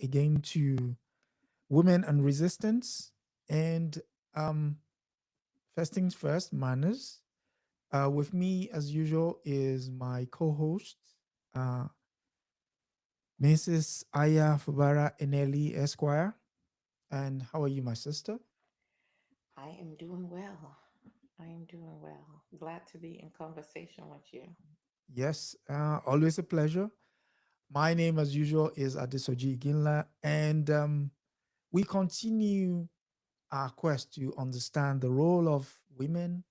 again to Women and Resistance. And um, first things first, manners. With me, as usual, is my co host, uh, Mrs. Aya Fubara Eneli Esquire. And how are you, my sister? I am doing well. I am doing well. Glad to be in conversation with you. Yes, always a pleasure. My name, as usual, is Adesoji Iginla. And we continue our quest to understand the role of women,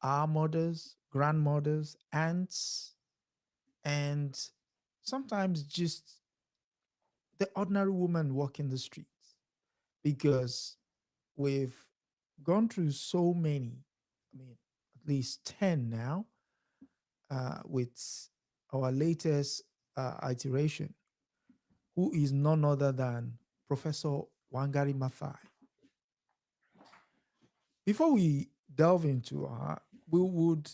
our mothers, grandmothers, aunts, and sometimes just the ordinary woman walking the streets. Because we've gone through so many, I mean, at least 10 now, with our latest iteration, who is none other than Professor Wangari Maathai. Before we delve into her, we would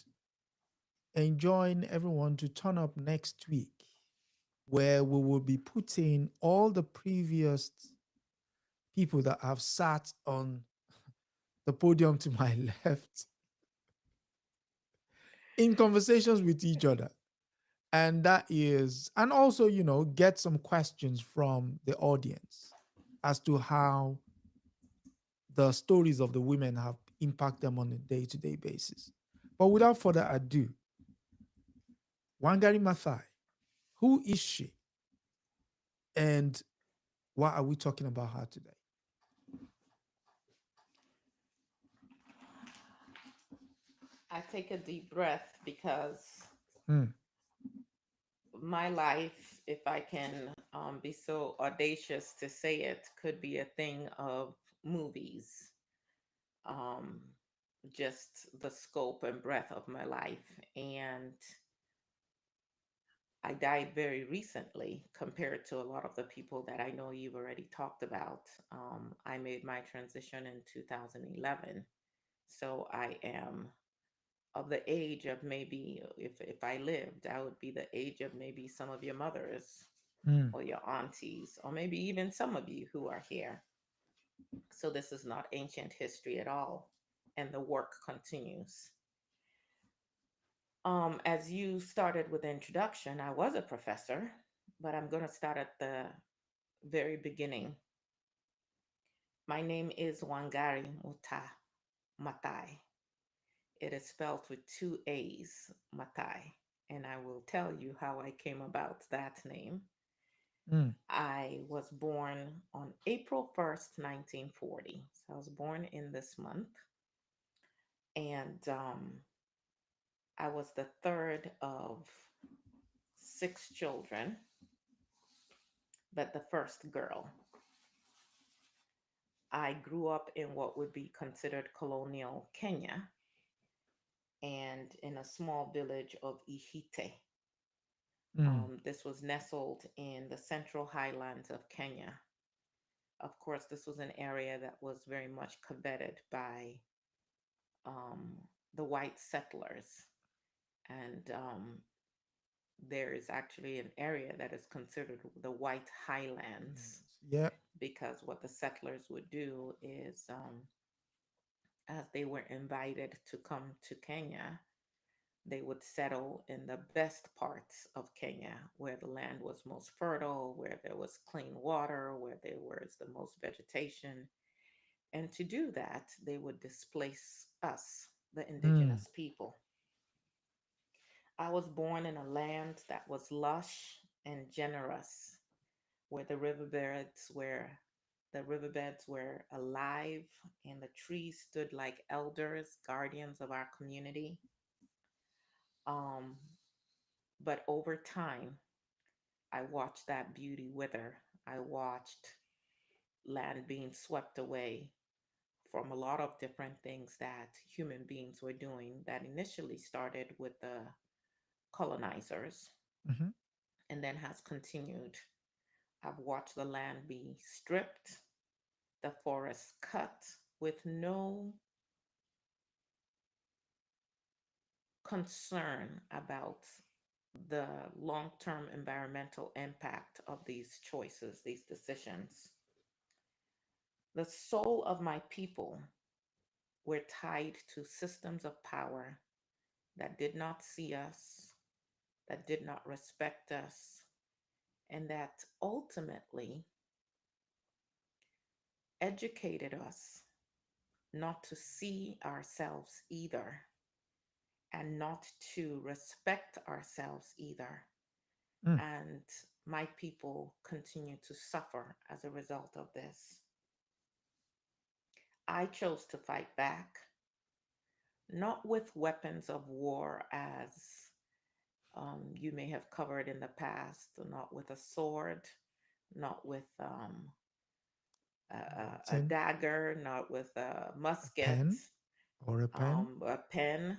enjoin everyone to turn up next week, where we will be putting all the previous people that have sat on the podium to my left in conversations with each other. And that is, and also, get some questions from the audience as to how the stories of the women have impacted them on a day to day basis. But without further ado, Wangari Maathai, who is she? And why are we talking about her today? I take a deep breath because Hmm. my life, if I can be so audacious to say it, could be a thing of movies. Um, just the scope and breadth of my life. And I died very recently compared to a lot of the people that I know you've already talked about. I made my transition in 2011. So I am of the age of maybe, if I lived, I would be the age of maybe some of your mothers Hmm. or your aunties, or maybe even some of you who are here. So this is not ancient history at all. And the work continues. As you started with the introduction, I was a professor, but I'm going to start at the very beginning. My name is Wangari Matai. It is spelled with two A's, Matai. And I will tell you how I came about that name. Hmm. I was born on April 1st, 1940. So I was born in this month. And I was the third of six children, but the first girl. I grew up in what would be considered colonial Kenya and in a small village of Ihite. Hmm. This was nestled in the central highlands of Kenya. Of course, this was an area that was very much coveted by um, the white settlers. And there is actually an area that is considered the White Highlands Yeah. because what the settlers would do is, as they were invited to come to Kenya, they would settle in the best parts of Kenya where the land was most fertile, where there was clean water, where there was the most vegetation. And to do that, they would displace us, the Hmm. indigenous people. I was born in a land that was lush and generous, where the riverbeds were alive and the trees stood like elders, guardians of our community. Um, but over time, I watched that beauty wither. I watched land being swept away from a lot of different things that human beings were doing that initially started with the colonizers Mm-hmm. and then has continued. I've watched the land be stripped, the forests cut with no concern about the long term environmental impact of these choices, these decisions. The soul of my people were tied to systems of power that did not see us, that did not respect us, and that ultimately educated us not to see ourselves either and not to respect ourselves either. Mm. And my people continue to suffer as a result of this. I chose to fight back, not with weapons of war as you may have covered in the past, not with a sword, not with a Written, dagger, not with a a musket, pen or a pen. a pen.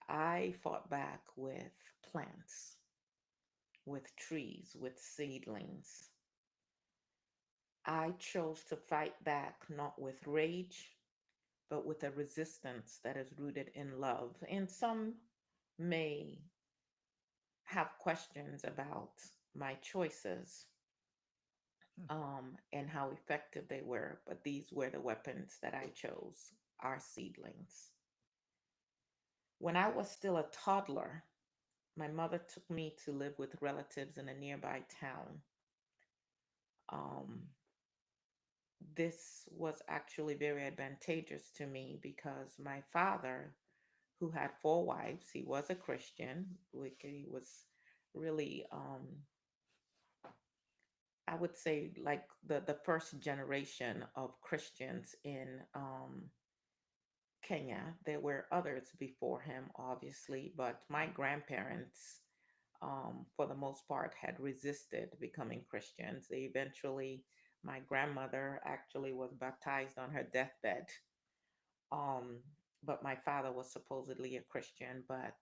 I fought back with plants, with trees, with seedlings. I chose to fight back not with rage, but with a resistance that is rooted in love. And some may have questions about my choices and how effective they were, but these were the weapons that I chose, our seedlings. When I was still a toddler, my mother took me to live with relatives in a nearby town. Um, this was actually very advantageous to me because my father, who had four wives, he was a Christian. He was really, I would say, like the first generation of Christians in Kenya. There were others before him, obviously, but my grandparents, for the most part, had resisted becoming Christians. They eventually, my grandmother actually was baptized on her deathbed. Um, but my father was supposedly a Christian, but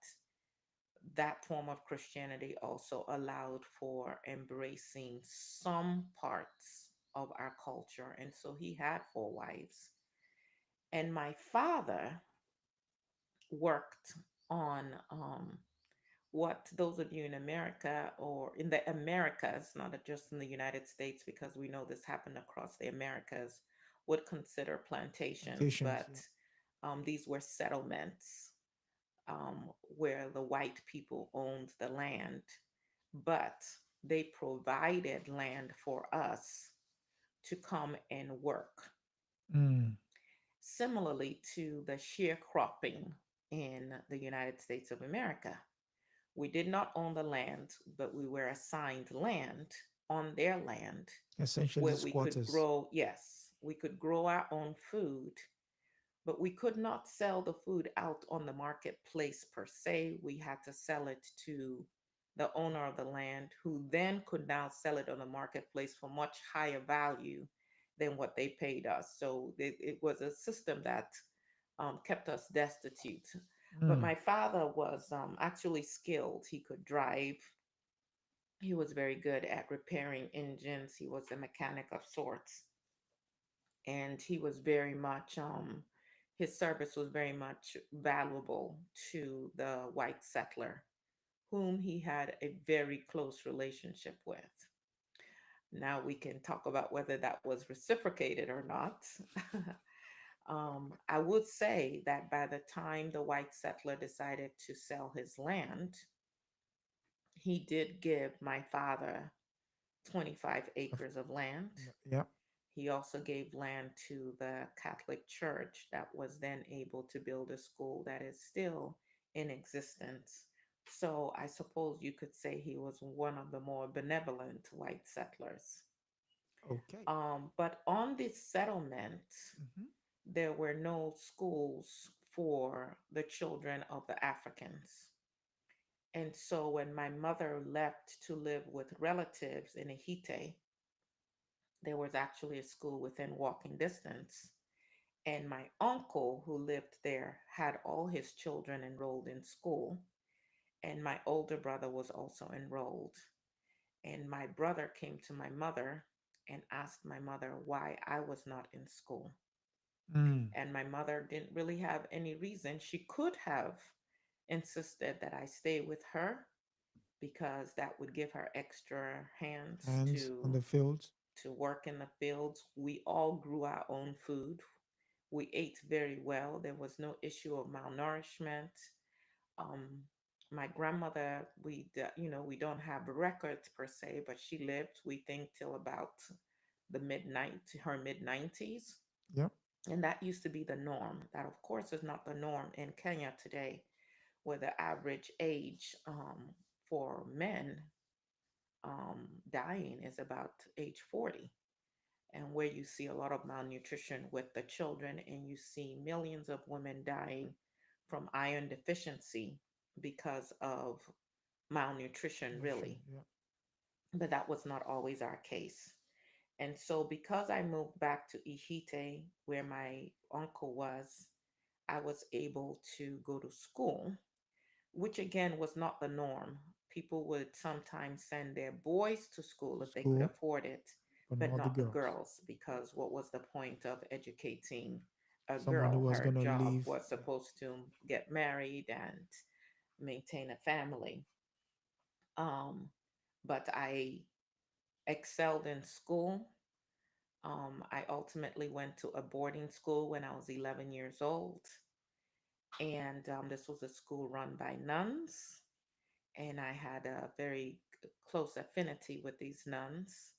that form of Christianity also allowed for embracing some parts of our culture. And so he had four wives. And my father worked on what those of you in America or in the Americas, not just in the United States, because we know this happened across the Americas, would consider plantations, Plantations, but yeah. these were settlements where the white people owned the land, but they provided land for us to come and work. Mm. Similarly to the sharecropping in the United States of America. We did not own the land, but we were assigned land on their land Essentially where we could squatters. grow, yes, we could grow our own food, but we could not sell the food out on the marketplace per se. We had to sell it to the owner of the land, who then could now sell it on the marketplace for much higher value than what they paid us. So it was a system that kept us destitute. But Mm. my father was actually skilled. He could drive. He was very good at repairing engines. He was a mechanic of sorts, and he was very much his service was very much valuable to the white settler, whom he had a very close relationship with. Now we can talk about whether that was reciprocated or not. I would say that by the time the white settler decided to sell his land, he did give my father 25 Of- acres of land. Yeah. He also gave land to the Catholic Church that was then able to build a school that is still in existence. So I suppose you could say he was one of the more benevolent white settlers. Okay. But on this settlement, Hmm. there were no schools for the children of the Africans. And so when my mother left to live with relatives in Ahite, there was actually a school within walking distance. And my uncle, who lived there, had all his children enrolled in school. And my older brother was also enrolled. And my brother came to my mother and asked my mother why I was not in school. Mm. And my mother didn't really have any reason. She could have insisted that I stay with her, because that would give her extra hands Hands on the fields. to work in the fields. We all grew our own food. We ate very well. There was no issue of malnourishment. Um, my grandmother, we don't have records per se, but she lived, we think, till about her mid 90s. Yep. And that used to be the norm. That, of course, is not the norm in Kenya today, where the average age for men dying is about age 40, and where you see a lot of malnutrition with the children, and you see millions of women dying from iron deficiency because of malnutrition, Nation. really. Yeah. But that was not always our case. And so, because I moved back to Ihite, where my uncle was, I was able to go to school, which again was not the norm. People would sometimes send their boys to school if they could School, afford it, but but not the not the girls. girls, because what was the point of educating a Someone who girl? was Her gonna job leave. was Yeah. supposed to get married and maintain a family. Um, but I excelled in school. I ultimately went to a boarding school when I was 11 years old. And this was a school run by nuns. And I had a very close affinity with these nuns.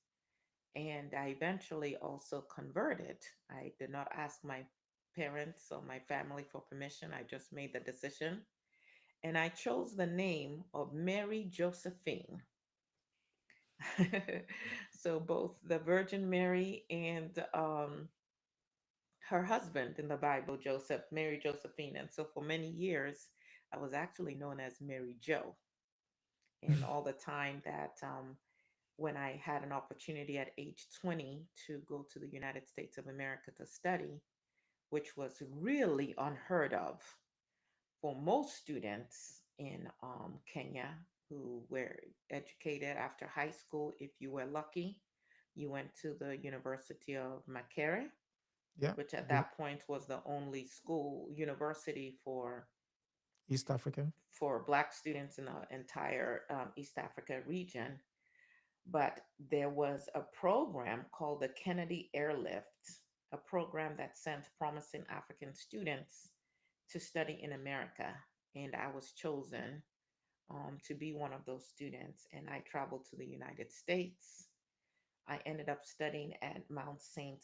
And I eventually also converted. I did not ask my parents or my family for permission, I just made the decision. And I chose the name of Mary Josephine. So both the Virgin Mary and her husband in the Bible, Joseph, Mary Josephine. And so for many years, I was actually known as Mary Jo. And all the time that when I had an opportunity at age 20 to go to the United States of America to study, which was really unheard of for most students in Kenya who were educated after high school. If you were lucky, you went to the University of Makerere, Yeah. which at The that point was the only school university East African. for Black students in the entire East Africa region. But there was a program called the Kennedy Airlift, a program that sent promising African students to study in America. And I was chosen to be one of those students. And I traveled to the United States. I ended up studying at Mount St.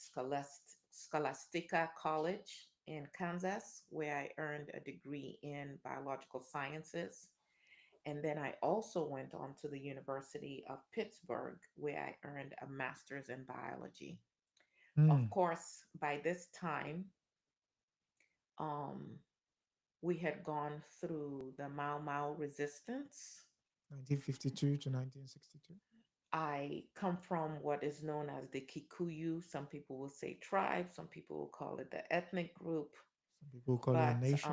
Scholastica College in Kansas, where I earned a degree in biological sciences. And then I also went on to the University of Pittsburgh, where I earned a master's in biology. Of Hmm. course, by this time, um, we had gone through the Mau Mau resistance. 1952 to 1962. I come from what is known as the Kikuyu. Some people will say tribe, some people will call it the ethnic group. Some people call it a But nation.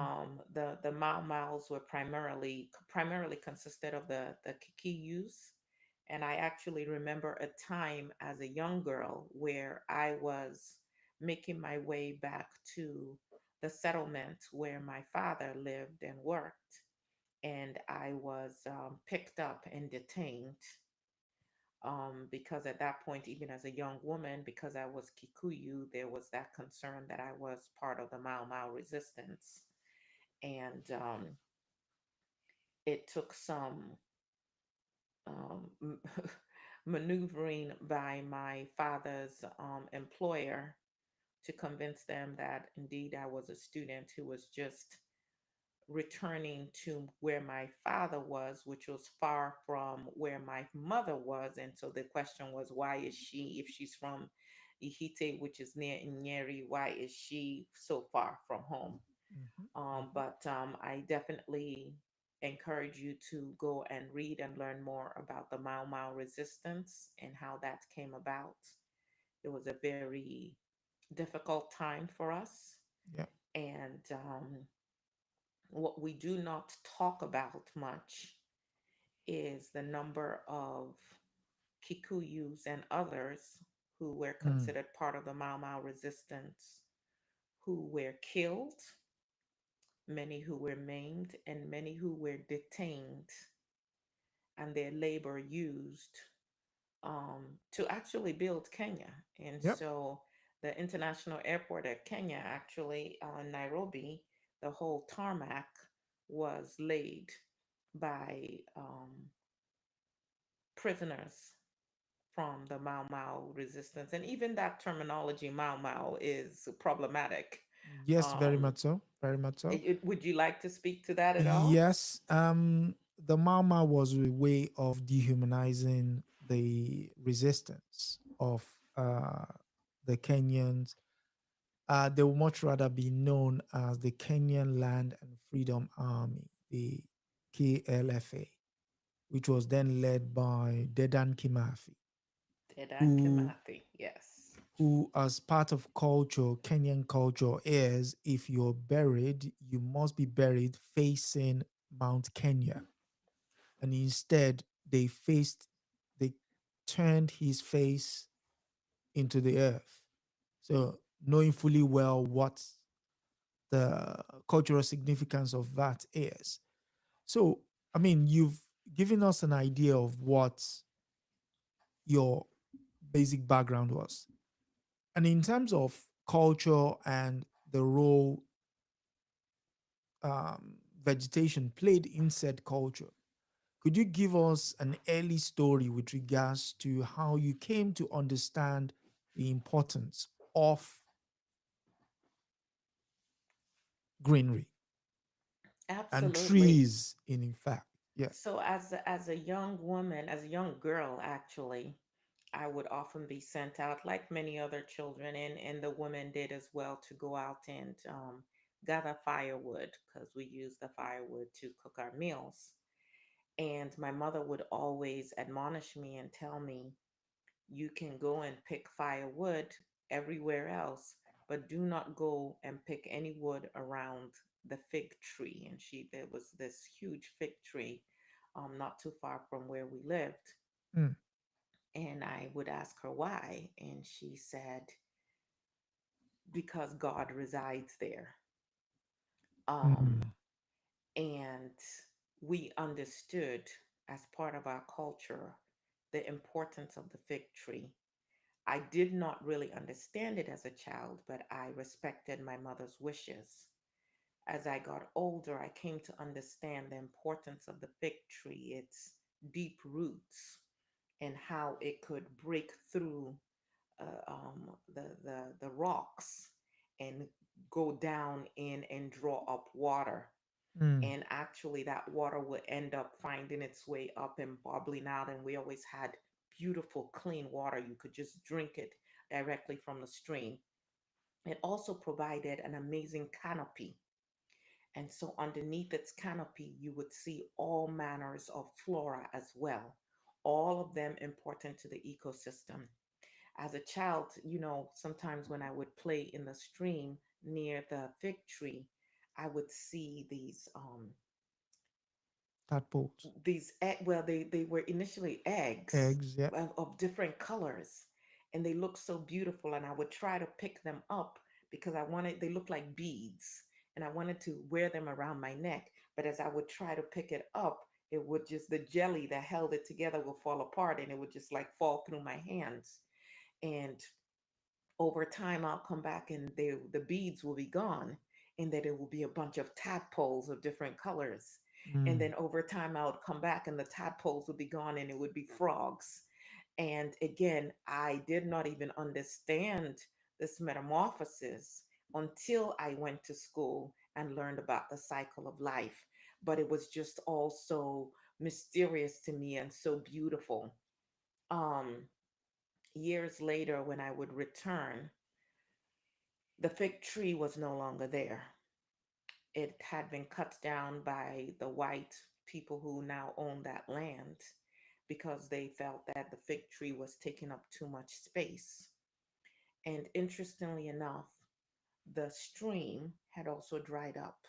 the Mau Mau's were primarily consisted of the Kikiyus. And I actually remember a time as a young girl where I was making my way back to the settlement where my father lived and worked. And I was picked up and detained because at that point, even as a young woman, because I was Kikuyu, there was that concern that I was part of the Mau Mau resistance. And it took some um, maneuvering by my father's employer to convince them that indeed I was a student who was just returning to where my father was, which was far from where my mother was. And so the question was, why is she, if she's from Ihite, which is near Nyeri, why is she so far from home? Hmm. Hmm. I definitely encourage you to go and read and learn more about the Mau Mau resistance and how that came about. It was a very difficult time for us. Yeah. And what we do not talk about much is the number of Kikuyus and others who were Hmm. considered part of the Mau Mau resistance who were killed, many who were maimed, and many who were detained and their labor used to actually build Kenya. And Yep. so the international airport at Kenya, actually, Nairobi, the whole tarmac was laid by prisoners from the Mau Mau resistance. And even that terminology, Mau Mau, is problematic. Yes, very Um, much so. Very much so. would you like to speak to that at all? Yes. The Mama was a way of dehumanizing the resistance of uh, the Kenyans. They would much rather be known as the Kenyan Land and Freedom Army, the KLFA, which was then led by Dedan Kimathi, Dedan who Kimathi, yes. as part of culture, Kenyan culture is if you're buried, you must be buried facing Mount Kenya. And instead, they turned his face into the earth. So, knowing fully well what the cultural significance of that is. So, I mean, you've given us an idea of what your basic background was. And in terms of culture and the role vegetation played in said culture, could you give us an early story with regards to how you came to understand the importance of greenery and Absolutely. trees in fact? Yeah. So as a young woman, as a young girl actually, I would often be sent out like many other children, and the women did as well, to go out and gather firewood because we use the firewood to cook our meals. And my mother would always admonish me and tell me, you can go and pick firewood everywhere else, but do not go and pick any wood around the fig tree. And there was this huge fig tree not too far from where we lived. Mm, And I would ask her why. And she said, because God resides there. Um, mm, and we understood, as part of our culture, the importance of the fig tree. I did not really understand it as a child, but I respected my mother's wishes. As I got older, I came to understand the importance of the fig tree, its deep roots, and how it could break through the rocks and go down in and draw up water. mm, And actually, that water would end up finding its way up and bubbling out. And we always had beautiful, clean water. You could just drink it directly from the stream. It also provided an amazing canopy. And so, underneath its canopy, you would see all manners of flora as well, all of them important to the ecosystem. As a child, sometimes when I would play in the stream near the fig tree, I would see tadpoles, well, they were initially eggs eggs. Yeah. of different colors, and they looked so beautiful, and I would try to pick them up because they looked like beads, and I wanted to wear them around my neck. But as I would try to pick it up, it would just, the jelly that held it together would fall apart, and it would just like fall through my hands. And over time, I'll come back and the beads will be gone, and that it will be a bunch of tadpoles of different colors. And Mm, then over time, I would come back and the tadpoles would be gone, and it would be frogs. And again, I did not even understand this metamorphosis until I went to school and learned about the cycle of life. But it was just all so mysterious to me and so beautiful. Um, Years later, when I would return, the fig tree was no longer there. It had been cut down by the white people who now own that land because they felt that the fig tree was taking up too much space. And interestingly enough, the stream had also dried up.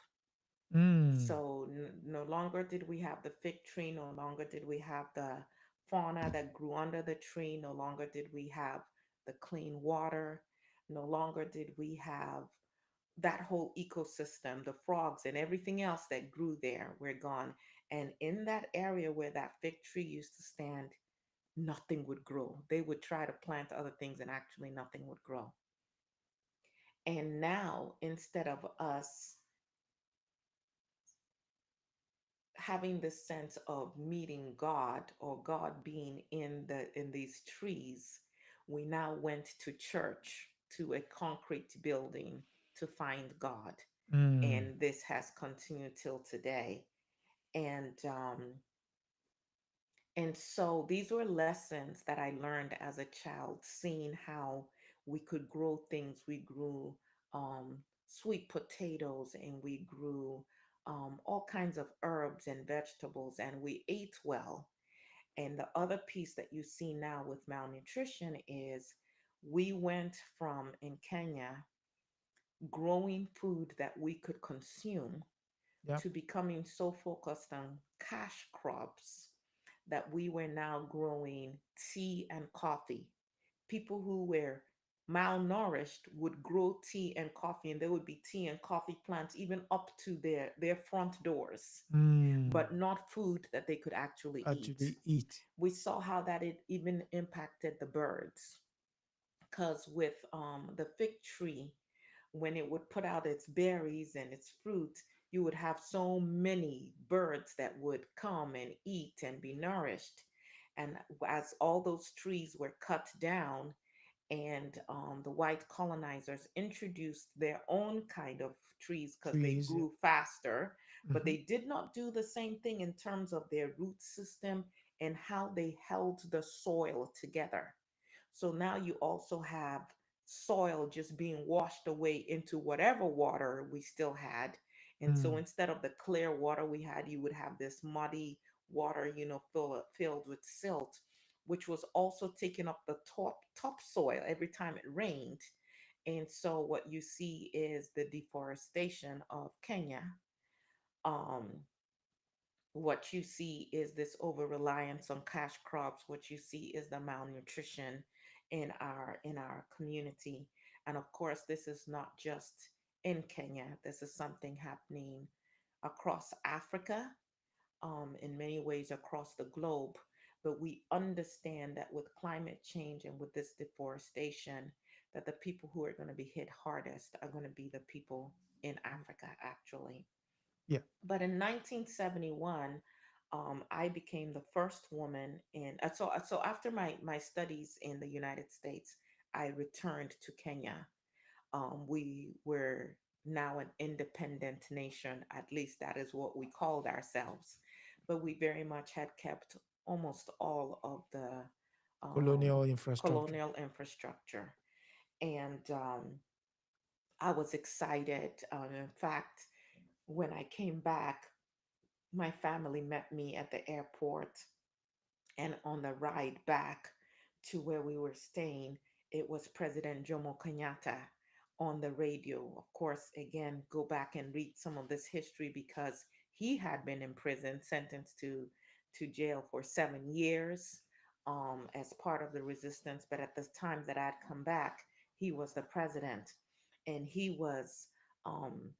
mm, So no longer did we have the fig tree, no longer did we have the fauna that grew under the tree, no longer did we have the clean water, no longer did we have that whole ecosystem, the frogs and everything else that grew there were gone. And in that area where that fig tree used to stand, nothing would grow. They would try to plant other things and actually nothing would grow. And now, instead of us having this sense of meeting God or God being in these trees, we now went to church, to a concrete building to find God. Mm. And this has continued till today. And and so these were lessons that I learned as a child, seeing how we could grow things. We grew sweet potatoes, and we grew all kinds of herbs and vegetables, and we ate well. And the other piece that you see now with malnutrition is we went from in Kenya growing food that we could consume Yeah. to becoming so focused on cash crops that we were now growing tea and coffee. People who were malnourished would grow tea and coffee, and there would be tea and coffee plants even up to their front doors, Mm. but not food that they could actually eat. Actually eat. We saw how that it even impacted the birds, because with the fig tree, when it would put out its berries and its fruit, you would have so many birds that would come and eat and be nourished. And as all those trees were cut down, and the white colonizers introduced their own kind of trees because they Trees. Yeah. grew faster, but Hmm. they did not do the same thing in terms of their root system and how they held the soil together. So now you also have soil just being washed away into whatever water we still had. And so Mm. instead of the clear water we had, you would have this muddy water, filled with silt, which was also taking up the topsoil every time it rained. And so what you see is the deforestation of Kenya. Um, what you see is this over reliance on cash crops. What you see is the malnutrition in our community. And of course, this is not just in Kenya. This is something happening across Africa, in many ways across the globe. But we understand that with climate change and with this deforestation, that the people who are going to be hit hardest are going to be the people in Africa, actually. Yeah. But in 1971, I became the first woman in. So after my studies in the United States, I returned to Kenya. We were now an independent nation. At least that is what we called ourselves. But we very much had kept almost all of the um, Colonial infrastructure. colonial infrastructure, and I was excited. In fact, when I came back, my family met me at the airport, and on the ride back to where we were staying, it was President Jomo Kenyatta on the radio. Of course, again, go back and read some of this history because he had been in prison, sentenced to jail for 7 years as part of the resistance. But at the time that I'd come back, he was the president, and um,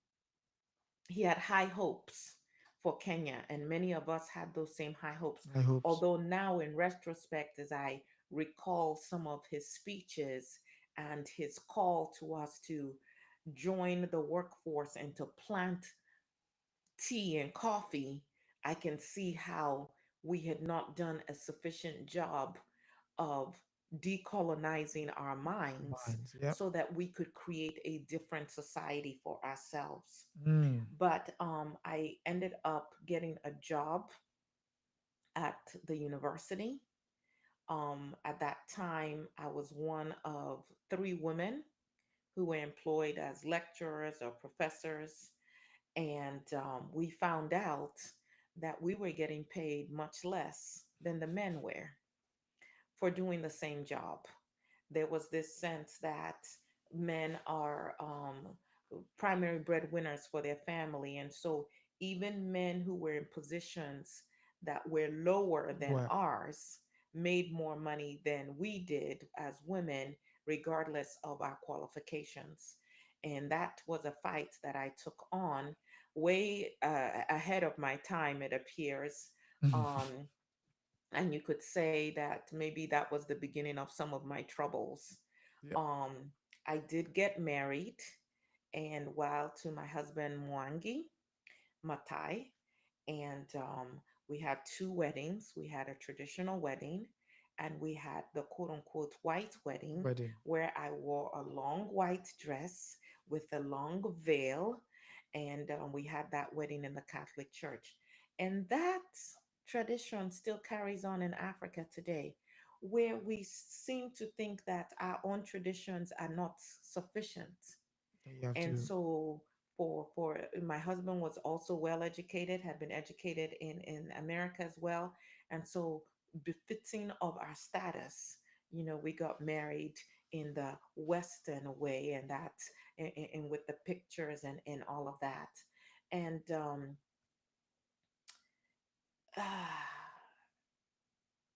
he had high hopes for Kenya, and many of us had those same high hopes. I hope so. Although now, in retrospect, as I recall some of his speeches and his call to us to join the workforce and to plant tea and coffee, I can see how we had not done a sufficient job of decolonizing our minds Minds. Yep. so that we could create a different society for ourselves. Mm. But I ended up getting a job at the university. At that time, I was one of three women who were employed as lecturers or professors. And we found out that we were getting paid much less than the men were for doing the same job. There was this sense that men are primary breadwinners for their family. And so even men who were in positions that were lower than Well, ours made more money than we did as women, regardless of our qualifications. And that was a fight that I took on. way ahead of my time, it appears. Um, and you could say that maybe that was the beginning of some of my troubles. Yeah. Um, I did get married, and while to my husband Mwangi Matai, and we had two weddings. We had a traditional wedding, and we had the quote unquote white wedding, Wedding. where I wore a long white dress with a long veil, and we had that wedding in the Catholic Church. And that tradition still carries on in Africa today, where we seem to think that our own traditions are not sufficient. You have And to. so for my husband was also well educated, had been educated in America as well. And so befitting of our status, we got married in the Western way, and that and with the pictures and all of that. And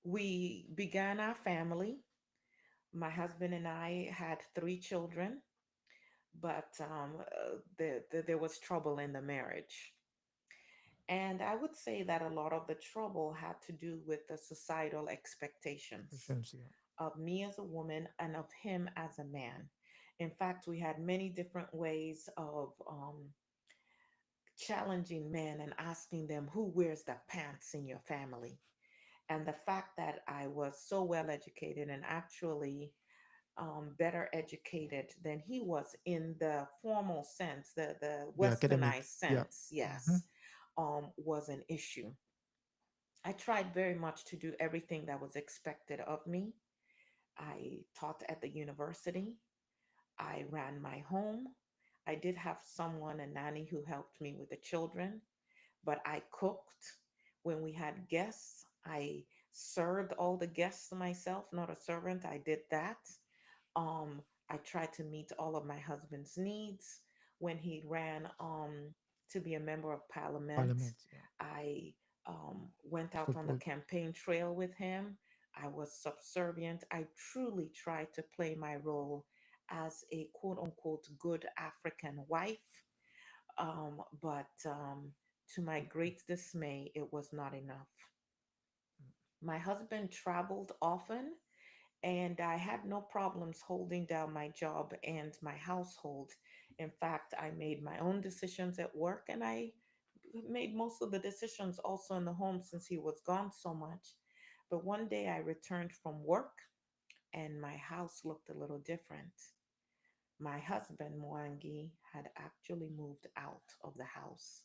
we began our family. My husband and I had three children, but there was trouble in the marriage. And I would say that a lot of the trouble had to do with the societal expectations Patience, yeah. of me as a woman and of him as a man. In fact, we had many different ways of challenging men and asking them who wears the pants in your family. And the fact that I was so well educated and actually better educated than he was in the formal sense, the The academic. westernized Yeah. sense, Hmm. yes, was an issue. I tried very much to do everything that was expected of me. I taught at the university. I ran my home. I did have someone, a nanny, who helped me with the children, but I cooked. When we had guests, I served all the guests myself, not a servant. I did that. I tried to meet all of my husband's needs. When he ran to be a member of parliament, Parliament. Yeah. I went out on the Support. campaign trail with him. I was subservient. I truly tried to play my role as a quote unquote good African wife. But to my great dismay, it was not enough. My husband traveled often, and I had no problems holding down my job and my household. In fact, I made my own decisions at work, and I made most of the decisions also in the home since he was gone so much. But one day I returned from work, and my house looked a little different. My husband, Mwangi, had actually moved out of the house.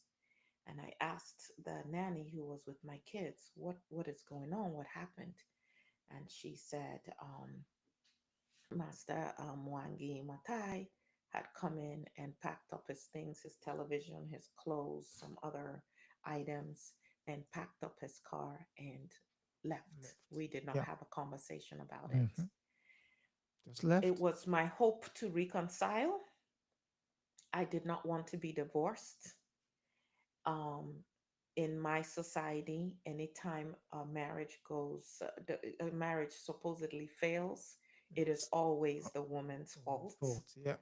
And I asked the nanny who was with my kids, what is going on? What happened? And she said, Master Mwangi Maathai had come in and packed up his things, his television, his clothes, some other items, and packed up his car and left. Left. We did not Yeah. have a conversation about it. Hmm. Just It left. was my hope to reconcile. I did not want to be divorced. Um, in my society, anytime a marriage a marriage supposedly fails, it is It's always the woman's woman's fault. fault. Yeah.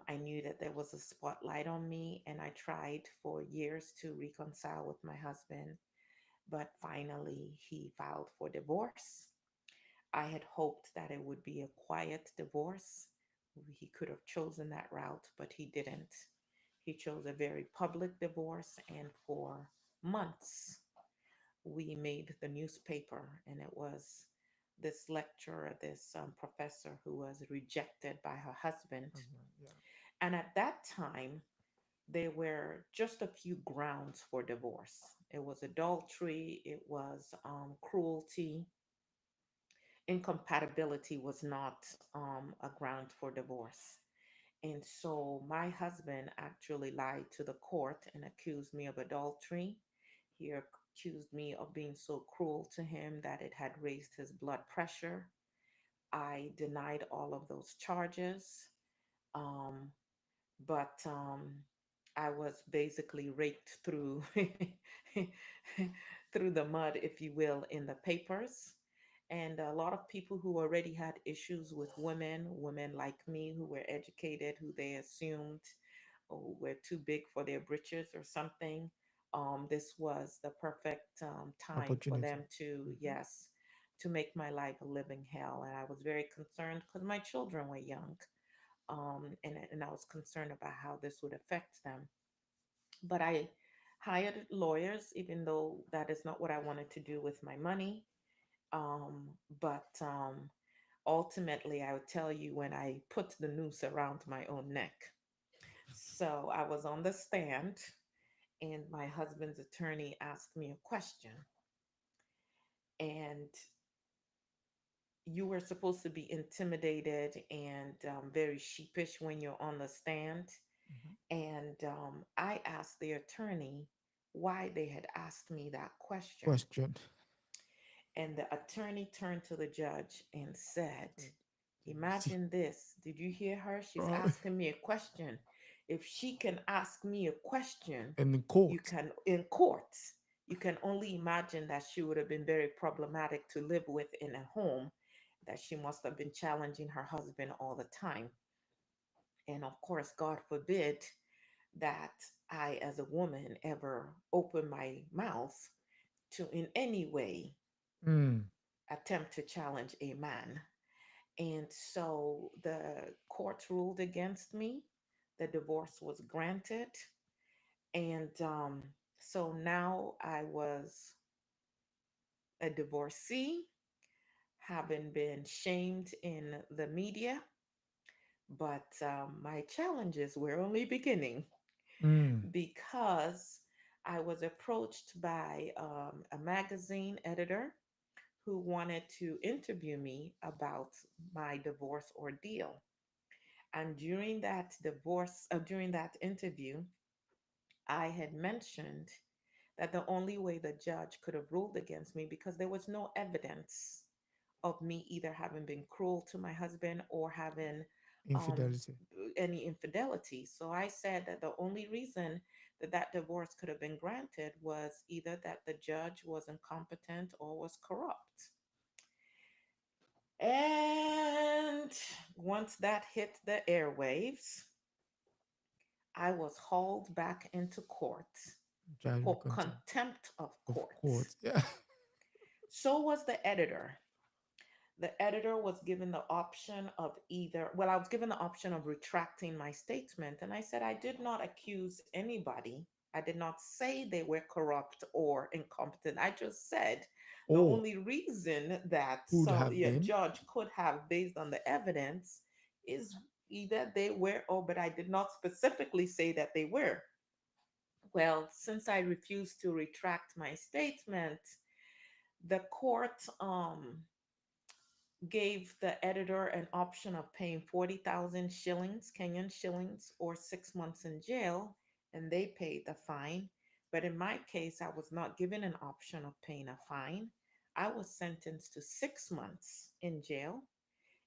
I knew that there was a spotlight on me, and I tried for years to reconcile with my husband, but finally he filed for divorce. I had hoped that it would be a quiet divorce. He could have chosen that route, but he didn't. He chose a very public divorce, and for months we made the newspaper, and it was this lecturer, this professor who was rejected by her husband. Husband. Yeah. And at that time, there were just a few grounds for divorce. It was adultery, it was cruelty. Incompatibility was not a ground for divorce. And so my husband actually lied to the court and accused me of adultery. He accused me of being so cruel to him that it had raised his blood pressure. I denied all of those charges. Um, but I was basically raked through through the mud, if you will, in the papers. And a lot of people who already had issues with women like me, who were educated, who they assumed oh, were too big for their britches or something. This was the perfect time for Opportunity. them to, Mhm. yes, to make my life a living hell. And I was very concerned because my children were young. And I was concerned about how this would affect them. But I hired lawyers, even though that is not what I wanted to do with my money. But ultimately, I would tell you when I put the noose around my own neck. So I was on the stand, and my husband's attorney asked me a question. And you were supposed to be intimidated and very sheepish when you're on the stand. Mhm. And I asked the attorney why they had asked me that question. Question. And the attorney turned to the judge and said, Can you see? imagine this. Did you hear her? She's Uh, asking me a question. If she can ask me a question, and in you court. can, in court, you can only imagine that she would have been very problematic to live with in a home, that she must have been challenging her husband all the time. And of course, God forbid that I, as a woman, ever open my mouth to in any way Mm. attempt to challenge a man. And so the court ruled against me. The divorce was granted. And so now I was a divorcee, having been shamed in the media. But my challenges were only beginning Mm. because I was approached by a magazine editor who wanted to interview me about my divorce ordeal. And during that interview, I had mentioned that the only way the judge could have ruled against me because there was no evidence of me either having been cruel to my husband or having um, Infidelity. any infidelity. So I said that the only reason that that divorce could have been granted was either that the judge was incompetent or was corrupt. And once that hit the airwaves, I was hauled back into court Child for content. contempt of Of court. course. Yeah. So was the editor. The editor was given the option of either, well, I was given the option of retracting my statement. And I said, I did not accuse anybody. I did not say they were corrupt or incompetent. I just said the Or only reason that could so have yeah, been. judge could have based on the evidence is either they were or, but I did not specifically say that they were. Well, since I refused to retract my statement, the court gave the editor an option of paying 40,000 shillings, Kenyan shillings, or 6 months in jail, and they paid the fine. But in my case, I was not given an option of paying a fine. I was sentenced to 6 months in jail,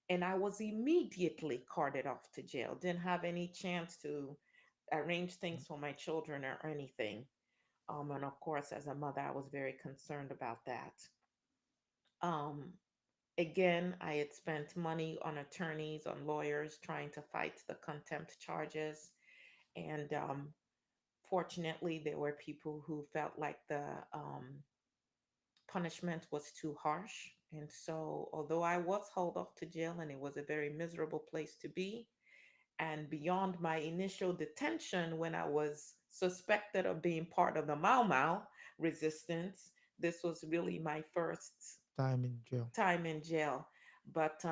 and I was immediately carted off to jail. Didn't have any chance to arrange things for my children or anything. And of course, as a mother, I was very concerned about that. Um, Again, I had spent money on attorneys, on lawyers, trying to fight the contempt charges. And fortunately, there were people who felt like the punishment was too harsh. And so, although I was hauled off to jail and it was a very miserable place to be, and beyond my initial detention when I was suspected of being part of the Mau Mau resistance, this was really my first Time in jail. time in jail. But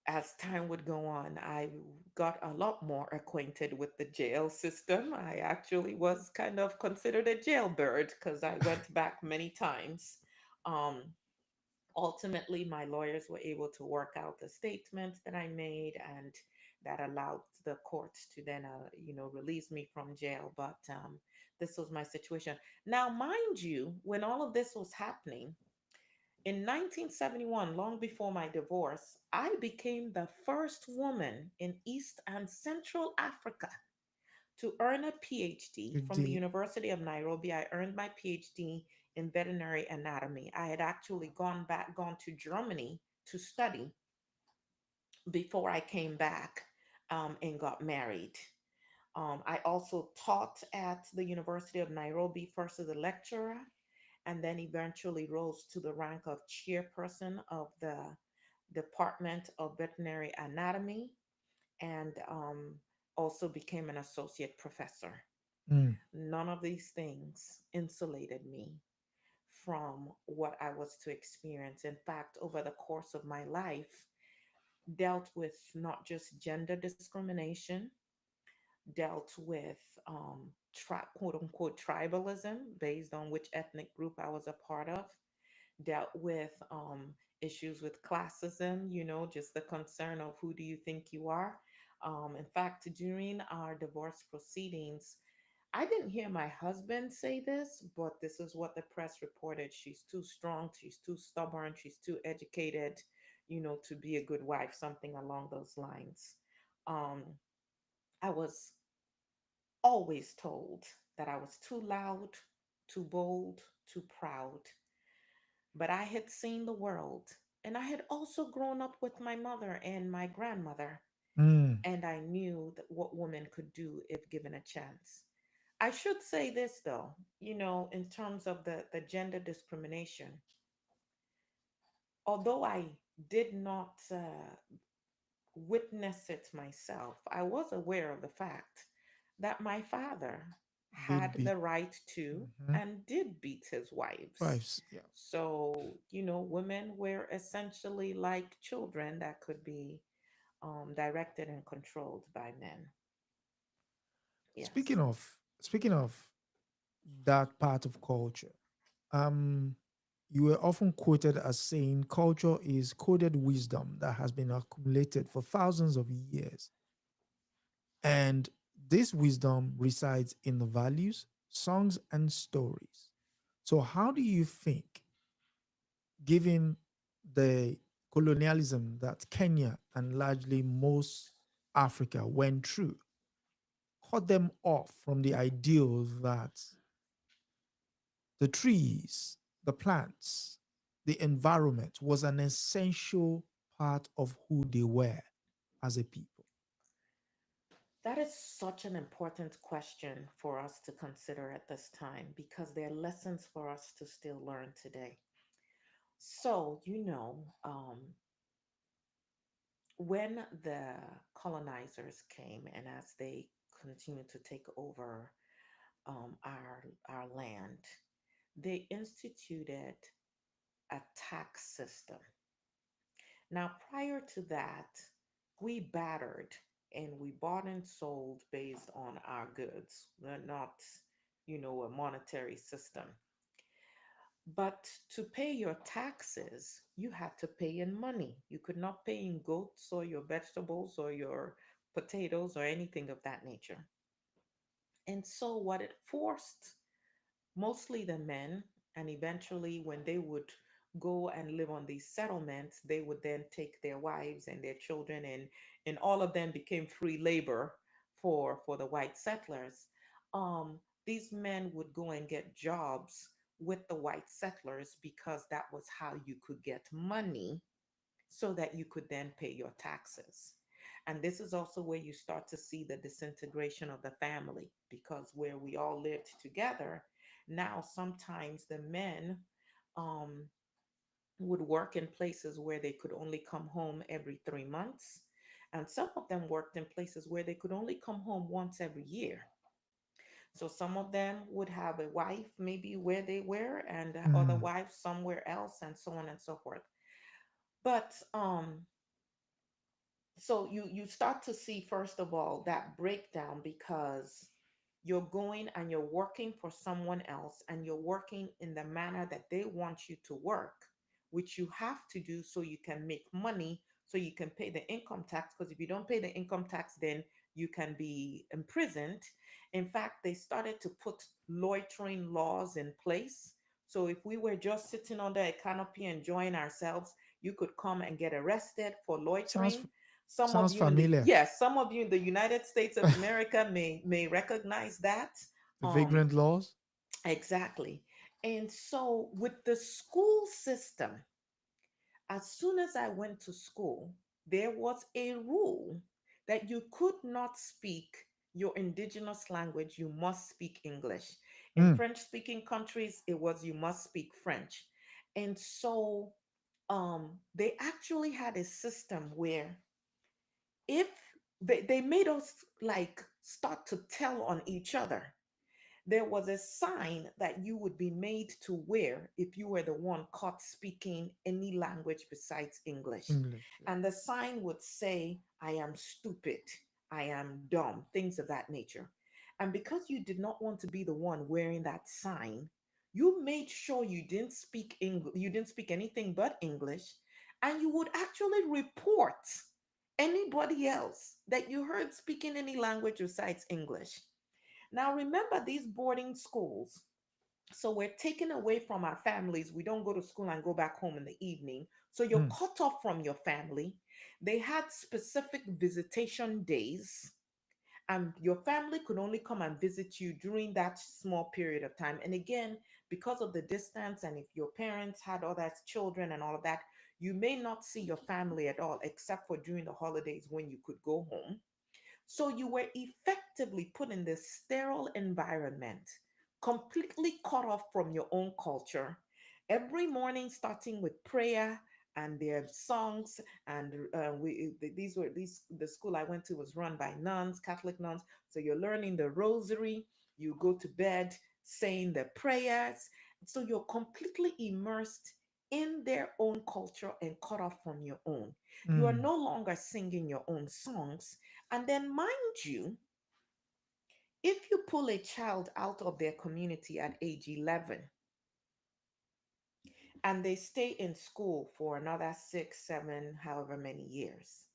as time would go on, I got a lot more acquainted with the jail system. I actually was kind of considered a jailbird because I went back many times. Um, Ultimately, my lawyers were able to work out the statement that I made, and that allowed the courts to then, release me from jail. But this was my situation. Now, mind you, when all of this was happening, in 1971, long before my divorce, I became the first woman in East and Central Africa to earn a PhD You from the did. University of Nairobi. I earned my PhD in veterinary anatomy. I had actually gone to Germany to study before I came back and got married. I also taught at the University of Nairobi, first as a lecturer, and then eventually rose to the rank of chairperson of the Department of Veterinary Anatomy, and also became an associate professor. Mm, None of these things insulated me from what I was to experience. In fact, over the course of my life, dealt with not just gender discrimination, dealt with quote unquote tribalism based on which ethnic group I was a part of, dealt with issues with classism, just the concern of who do you think you are. In fact, during our divorce proceedings, I didn't hear my husband say this, but this is what the press reported. She's too strong, she's too stubborn, she's too educated, to be a good wife, something along those lines. Um, I was always told that I was too loud, too bold, too proud. But I had seen the world, and I had also grown up with my mother and my grandmother, mm, and I knew that what women could do if given a chance. I should say this though, in terms of the gender discrimination, although I did not witness it myself, I was aware of the fact that my father did had beat. the right to Mhm. and did beat his wives. Wives, yeah. So, women were essentially like children that could be directed and controlled by men. Yes. Speaking of that part of culture, um, you were often quoted as saying culture is coded wisdom that has been accumulated for thousands of years. And this wisdom resides in the values, songs, and stories. So, how do you think, given the colonialism that Kenya and largely most Africa went through, cut them off from the ideal that the trees, the plants, the environment was an essential part of who they were as a people? That is such an important question for us to consider at this time because there are lessons for us to still learn today. So, when the colonizers came and as they continued to take over our land, they instituted a tax system. Now, prior to that, we battered and we bought and sold based on our goods, not, a monetary system. But to pay your taxes, you had to pay in money. You could not pay in goats or your vegetables or your potatoes or anything of that nature. And so, what it forced mostly the men, and eventually, when they would go and live on these settlements, they would then take their wives and their children, and all of them became free labor for the white settlers. These men would go and get jobs with the white settlers because that was how you could get money so that you could then pay your taxes. And this is also where you start to see the disintegration of the family because where we all lived together, now sometimes the men um, would work in places where they could only come home every 3 months. And some of them worked in places where they could only come home once every year. So some of them would have a wife maybe where they were and other Mm, wives somewhere else and so on and so forth. But so you start to see first of all that breakdown because you're going and you're working for someone else and you're working in the manner that they want you to work, which you have to do so you can make money so you can pay the income tax, because if you don't pay the income tax then you can be imprisoned. In fact, they started to put loitering laws in place. So if we were just sitting under a canopy enjoying ourselves, you could come and get arrested for sounds loitering. Some of sounds you in the familiar. yes, some of you in the United States of America may recognize that. The Um, vagrant laws. exactly. And so with the school system, as soon as I went to school, there was a rule that you could not speak your indigenous language, you must speak English. In Mm. French speaking countries, it was you must speak French. And so they actually had a system where if they made us like start to tell on each other. There was a sign that you would be made to wear if you were the one caught speaking any language besides English. English. Yeah. And the sign would say, I am stupid, I am dumb, things of that nature. And because you did not want to be the one wearing that sign, you made sure you didn't speak English, you didn't speak anything but English, and you would actually report anybody else that you heard speaking any language besides English. Now, remember these boarding schools. So we're taken away from our families. We don't go to school and go back home in the evening. So you're Mm. cut off from your family. They had specific visitation days, and your family could only come and visit you during that small period of time. And again, because of the distance, and if your parents had other children and all of that, you may not see your family at all, except for during the holidays when you could go home. So you were effectively put in this sterile environment, completely cut off from your own culture. Every morning, starting with prayer and their songs, and these were these the school I went to was run by nuns, Catholic nuns. So you're learning the rosary. You go to bed saying the prayers. So you're completely immersed in their own culture and cut off from your own. You are Mm. no longer singing your own songs. And then, mind you, if you pull a child out of their community at age 11 and they stay in school for another 6, 7, however many years,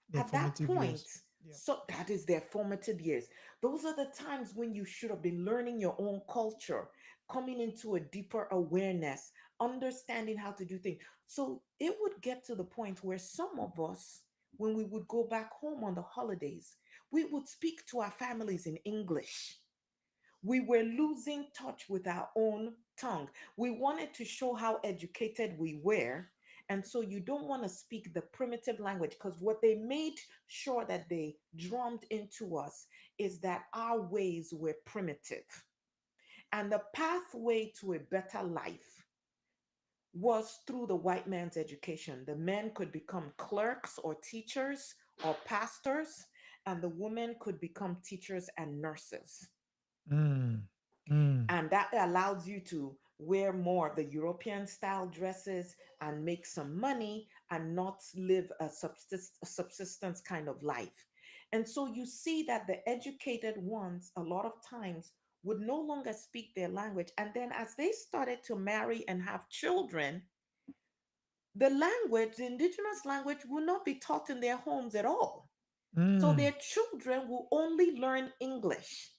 The at that formative point, years. Yeah. so that is their formative years. Those are the times when you should have been learning your own culture, coming into a deeper awareness, understanding how to do things. So it would get to the point where some of us, when we would go back home on the holidays, we would speak to our families in English. We were losing touch with our own tongue. We wanted to show how educated we were. And so you don't want to speak the primitive language, because what they made sure that they drummed into us is that our ways were primitive. And the pathway to a better life was through the white man's education. The men could become clerks or teachers or pastors, and the women could become teachers and nurses. Mm. Mm. And that allows you to wear more of the European style dresses and make some money and not live a subsistence kind of life. And so you see that the educated ones, a lot of times, would no longer speak their language. And then as they started to marry and have children, the language, the indigenous language, will not be taught in their homes at all. So Mm. their children will only learn English,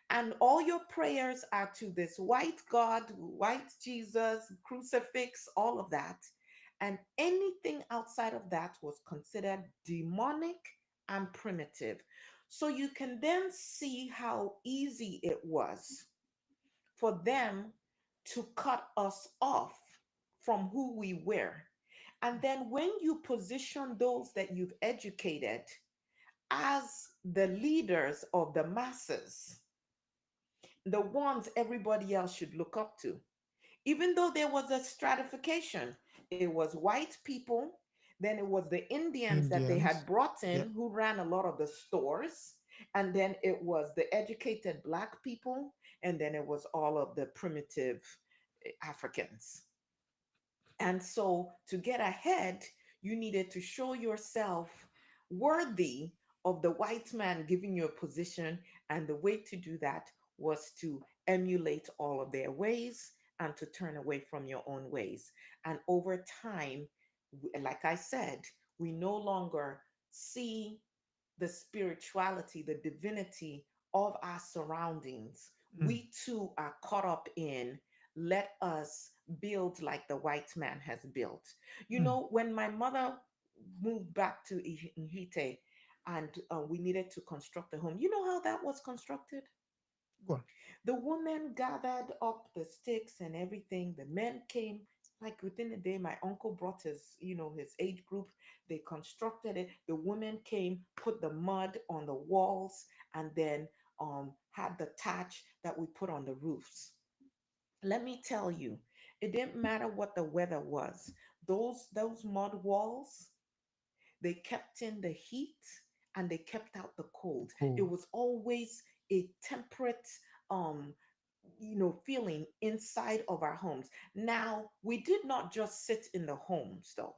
and all your prayers are to this white God, white Jesus, crucifix, all of that. And anything outside of that was considered demonic and primitive. So you can then see how easy it was for them to cut us off from who we were. And then when you position those that you've educated as the leaders of the masses, the ones everybody else should look up to. Even though there was a stratification, it was white people, then it was the Indians that they had Indians. brought Yeah. in who ran a lot of the stores, and then it was the educated Black people, and then it was all of the primitive Africans. And so to get ahead, you needed to show yourself worthy of the white man giving you a position. And the way to do that was to emulate all of their ways and to turn away from your own ways. And over time, like I said, we no longer see the spirituality, the divinity of our surroundings. Mm. We too are caught up in, let us build like the white man has built. You Mm. know, when my mother moved back to Ihite and we needed to construct a home, you know how that was constructed? Go on. The women gathered up the sticks and everything, the men came Like within a day, my uncle brought his, his age group. They constructed it. The women came, put the mud on the walls, and then had the thatch that we put on the roofs. Let me tell you, it didn't matter what the weather was. Those mud walls, they kept in the heat and they kept out the cold. It Cool. was always a temperate um feeling inside of our homes. Now, we did not just sit in the homes though.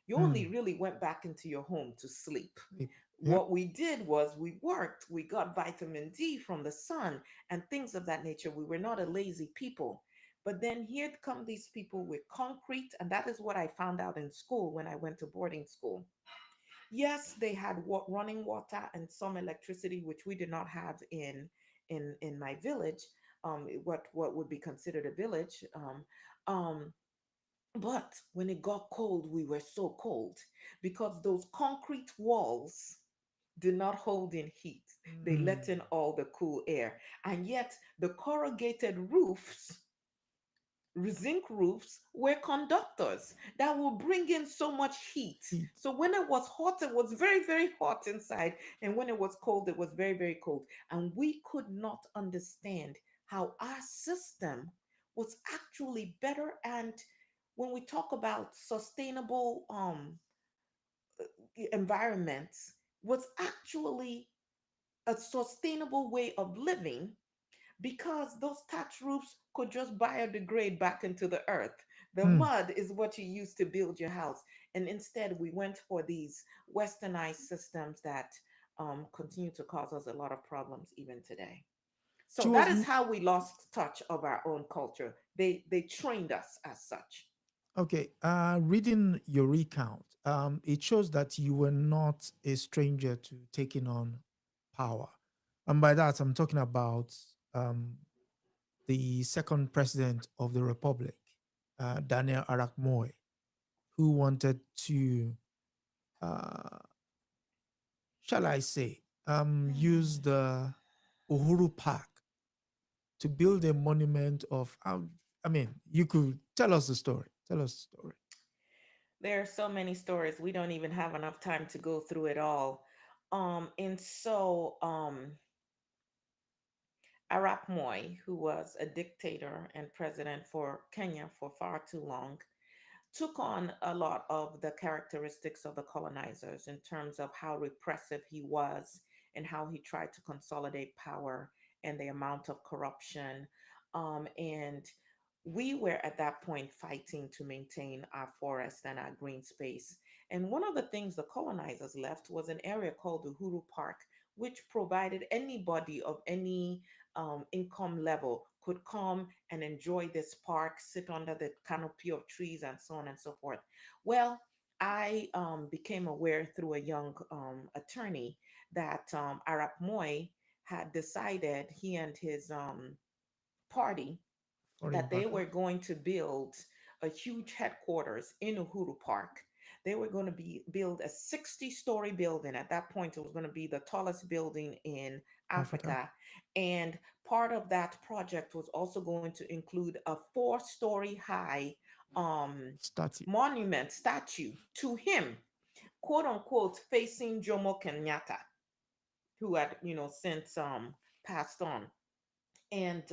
You only Mm. really went back into your home to sleep. Sleep. Yep. What we did was we worked, we got vitamin D from the sun and things of that nature. We were not a lazy people. But then here come these people with concrete, and that is what I found out in school when I went to boarding school. Yes, they had running water and some electricity, which we did not have in my village, what would be considered a village. Um, but when it got cold, we were so cold because those concrete walls did not hold in heat. They let Mm. in all the cool air. And yet the corrugated roofs, zinc roofs, were conductors that will bring in so much heat. Heat. So when it was hot, it was very, very hot inside. And when it was cold, it was very, very cold. And we could not understand how our system was actually better. And when we talk about sustainable environments, was actually a sustainable way of living because those thatch roofs could just biodegrade back into the earth. The Mm. mud is what you use to build your house. And instead, we went for these westernized systems that continue to cause us a lot of problems even today. She So that was is how we lost touch of our own culture. They trained us as such. okay. Reading your recount, it shows that you were not a stranger to taking on power, and by that I'm talking about um, the second president of the republic, Daniel Arap Moi, who wanted to, uh, shall I say, use the Uhuru Park to build a monument of. I mean, you could tell us the story. Tell us the story. There are so many stories. We don't even have enough time to go through it all. And so Arap Moi, who was a dictator and president for Kenya for far too long, took on a lot of the characteristics of the colonizers in terms of how repressive he was and how he tried to consolidate power and the amount of corruption. And we were at that point fighting to maintain our forest and our green space. And one of the things the colonizers left was an area called the Uhuru Park, which provided anybody of any income level could come and enjoy this park, sit under the canopy of trees, and so on and so forth. Well, I became aware through a young attorney that Arap Moi had decided, he and his party, Foreign that they backer. were going to build a huge headquarters in Uhuru Park. They were going to build a 60-story building. At that point, it was going to be the tallest building in Africa. Africa. And part of that project was also going to include a 4-story high um, Statue. monument statue to him, quote unquote, facing Jomo Kenyatta, who had, since passed on. And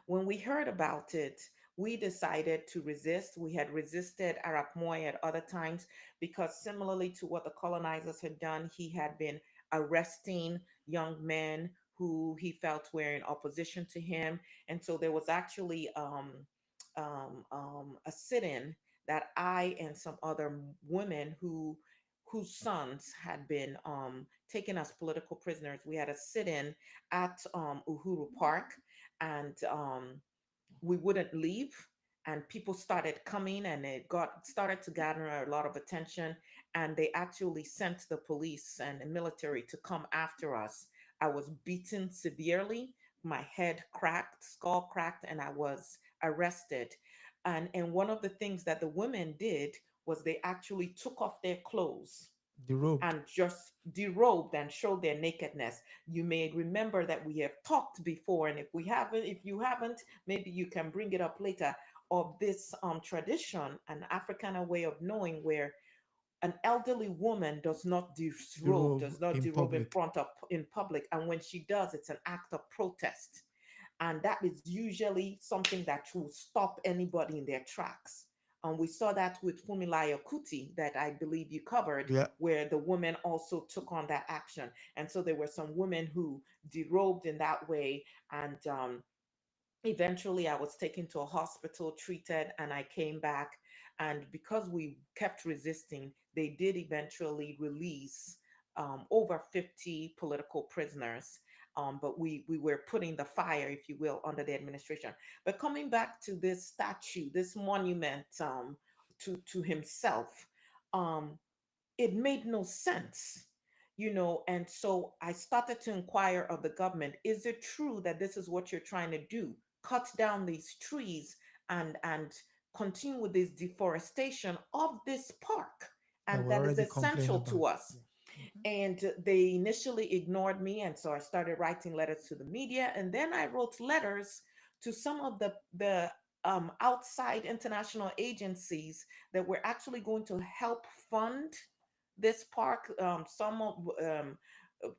when we heard about it, we decided to resist. We had resisted Arap Moi at other times because, similarly to what the colonizers had done, he had been arresting young men who he felt were in opposition to him. And so there was actually a sit-in that I and some other women whose sons had been taken as political prisoners. We had a sit-in at Uhuru Park, and we wouldn't leave. And people started coming, and it got started to gather a lot of attention. And they actually sent the police and the military to come after us. I was beaten severely, my head cracked, skull cracked, and I was arrested. And one of the things that the women did was they actually took off their clothes Derobed. and just derobed and showed their nakedness. You may remember that we have talked before, and if you haven't, maybe you can bring it up later, of this tradition, an Africana way of knowing, where an elderly woman does not The disrobe, robe does not in derobe in public. front of in public, and when she does, it's an act of protest, and that is usually something that will stop anybody in their tracks. And we saw that with Fumilayo Kuti, that I believe you covered, Yeah, where the woman also took on that action. And so there were some women who derobed in that way, and eventually I was taken to a hospital, treated, and I came back. And because we kept resisting, they did eventually release over 50 political prisoners. But we were putting the fire, if you will, under the administration. But coming back to this statue, this monument, to himself, um, it made no sense, and so I started to inquire of the government, is it true that this is what you're trying to do, cut down these trees and continue with this deforestation of this park, that and we that is already complained essential about. to us? Yeah. Mhm. And they initially ignored me, and so I started writing letters to the media, and then I wrote letters to some of the outside international agencies that were actually going to help fund this park, some of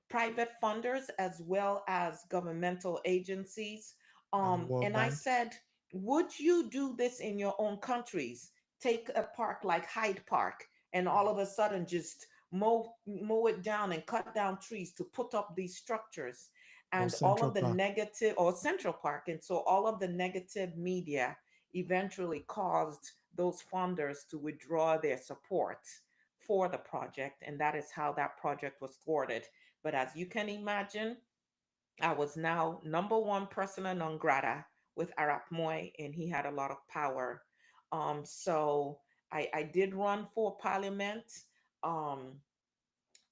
private funders as well as governmental agencies. At the World And I Bank. said, would you do this in your own countries? Take a park like Hyde Park and all Mhm. of a sudden just mow it down and cut down trees to put up these structures, Or and all Central of the Park. negative, or Central Park, and so all of the negative media eventually caused those funders to withdraw their support for the project, and that is how that project was thwarted. But as you can imagine, I was now number one persona non grata with Arap Moy, and he had a lot of power. So I did run for parliament. Um,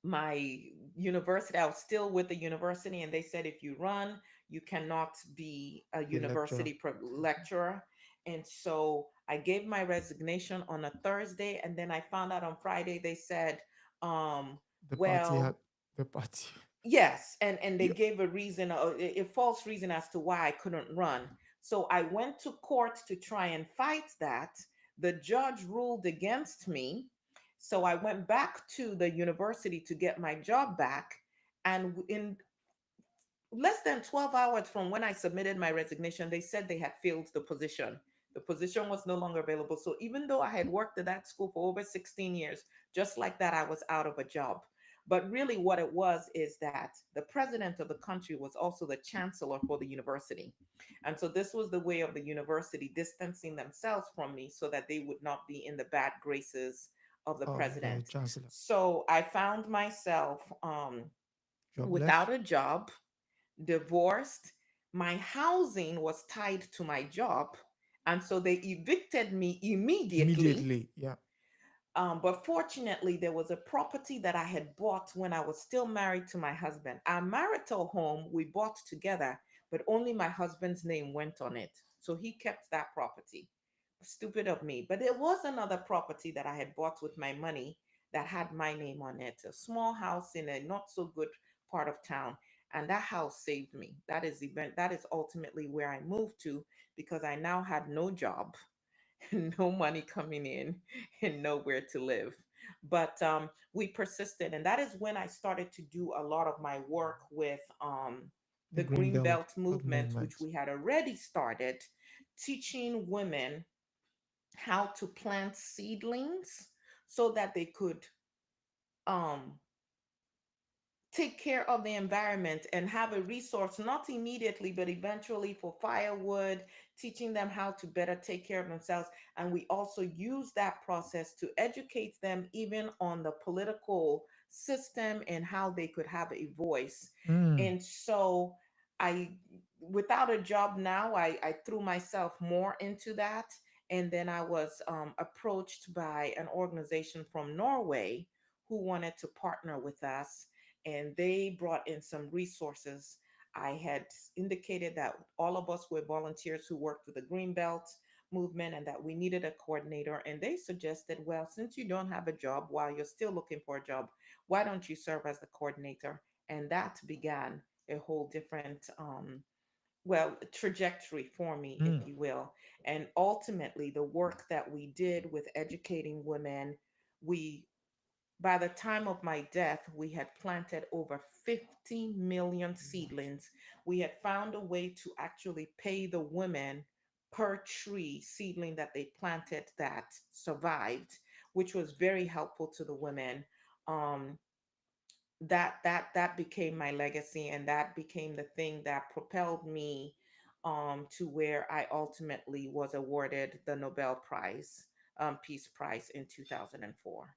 my university, I was still with the university, and they said if you run, you cannot be a The lecturer. Mhm. lecturer. And so I gave my resignation on a Thursday, and then I found out on Friday they said, um, The party had well, the party. yes, and they Yeah. gave a reason, a false reason as to why I couldn't run. So I went to court to try and fight that. The judge ruled against me. So I went back to the university to get my job back. And in less than 12 hours from when I submitted my resignation, they said they had filled the position. The position was no longer available. So even though I had worked at that school for over 16 years, just like that, I was out of a job. But really, what it was is that the president of the country was also the chancellor for the university. And so this was the way of the university distancing themselves from me so that they would not be in the bad graces of the Of the president. chancellor. So I found myself Jobless. without a job, divorced. My housing was tied to my job. And so they evicted me immediately. Immediately. Yeah. But fortunately, there was a property that I had bought when I was still married to my husband. Our marital home we bought together, but only my husband's name went on it. So he kept that property. Stupid of me. But there was another property that I had bought with my money that had my name on it, a small house in a not so good part of town. And that house saved me. That is ultimately where I moved to, because I now had no job, no money coming in, and nowhere to live. But we persisted, and that is when I started to do a lot of my work with The the Green Green Belt Belt movement, which movement. we had already started, teaching women how to plant seedlings so that they could um, take care of the environment and have a resource, not immediately, but eventually, for firewood, teaching them how to better take care of themselves. And we also use that process to educate them even on the political system and how they could have a voice. Mm. And so I, without a job now, I threw myself more into that. And then I was approached by an organization from Norway who wanted to partner with us, and they brought in some resources. I had indicated that all of us were volunteers who worked with the Greenbelt movement and that we needed a coordinator. And they suggested, well, since you don't have a job while you're still looking for a job, why don't you serve as the coordinator? And that began a whole different well, trajectory for me, if Mm. you will. And ultimately, the work that we did with educating women, we, by the time of my death, we had planted over 50 million seedlings. We had found a way to actually pay the women per tree seedling that they planted that survived, which was very helpful to the women. Um, that became my legacy, and that became the thing that propelled me to where I ultimately was awarded the Nobel Prize, Peace Prize in 2004.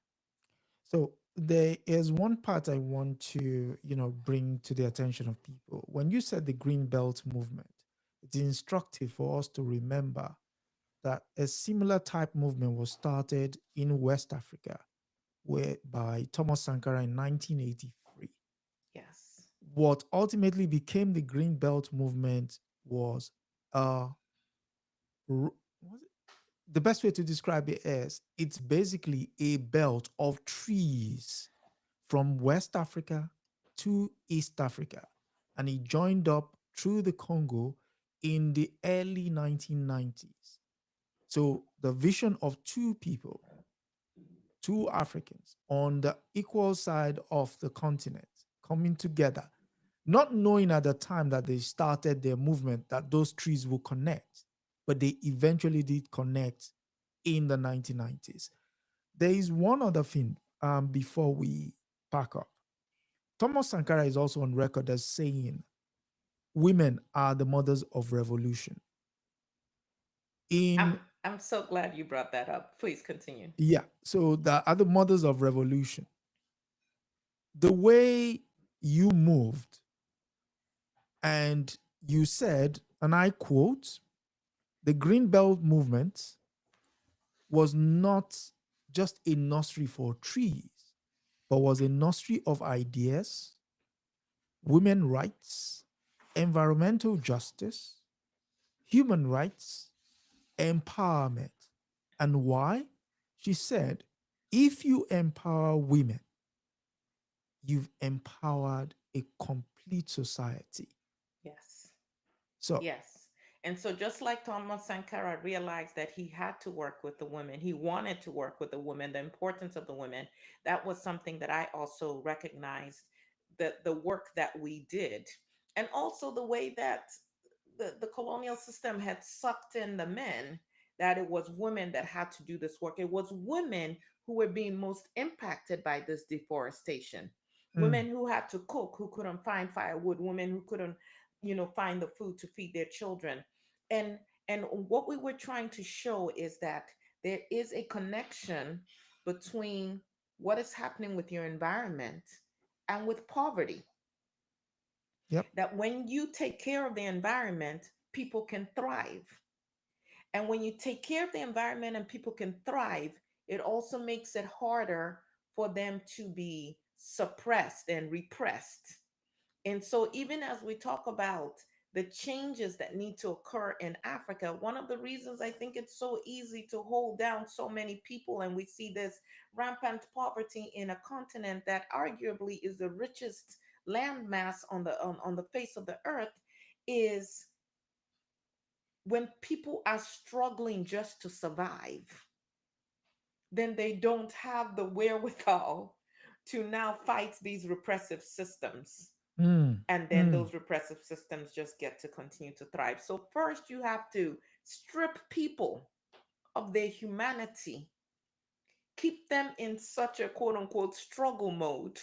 So there is one part I want to, bring to the attention of people. When you said the Green Belt movement, it's instructive for us to remember that a similar type movement was started in West Africa where by Thomas Sankara in 1983. Yes. What ultimately became the Green Belt movement was uh was it, the best way to describe it is it's basically a belt of trees from West Africa to East Africa, and it joined up through the Congo in the early 1990s. So the vision of two people, two Africans on the equal side of the continent coming together, not knowing at the time that they started their movement that those trees will connect, but they eventually did connect in the 1990s. There is one other thing before we pack up. Thomas Sankara is also on record as saying women are the mothers of revolution. I'm In I'm so glad you brought that up. Please continue. Yeah, so the other mothers of revolution. The way you moved and you said, and I quote, the Green Belt movement was not just a nursery for trees, but was a nursery of ideas, women rights, environmental justice, human rights, empowerment. And why? She said, if you empower women, you've empowered a complete society. Yes. So, Yes. And so, just like Thomas Sankara realized that he had to work with the women, he wanted to work with the women, the importance of the women, that was something that I also recognized, the work that we did. And also the way that the colonial system had sucked in the men, that it was women that had to do this work. It was women who were being most impacted by this deforestation. mm, Women who had to cook, who couldn't find firewood, women who couldn't, find the food to feed their children. And and what we were trying to show is that there is a connection between what is happening with your environment and with poverty. yep, That when you take care of the environment, people can thrive. And when you take care of the environment and people can thrive, it also makes it harder for them to be suppressed and repressed. And so, even as we talk about the changes that need to occur in Africa, one of the reasons I think it's so easy to hold down so many people, and we see this rampant poverty in a continent that arguably is the richest landmass on the face of the earth, is when people are struggling just to survive, then they don't have the wherewithal to now fight these repressive systems, mm, and then mm, those repressive systems just get to continue to thrive. So, first, you have to strip people of their humanity, keep them in such a quote unquote struggle mode,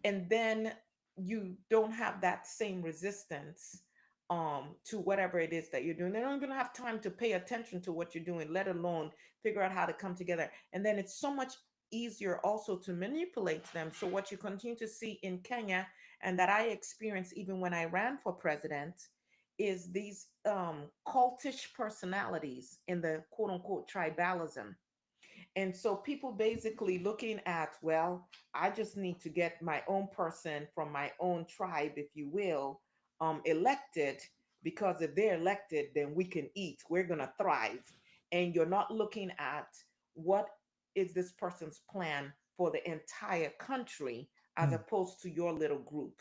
and then you don't have that same resistance to whatever it is that you're doing. They're not going to have time to pay attention to what you're doing, let alone figure out how to come together. And then it's so much easier also to manipulate them. So what you continue to see in Kenya, and that I experienced even when I ran for president, is these cultish personalities in the quote unquote tribalism. And so people basically looking at, well, I just need to get my own person from my own tribe, if you will, elected, because if they're elected, then we can eat, we're going to thrive. And you're not looking at what is this person's plan for the entire country as mm, opposed to your little group.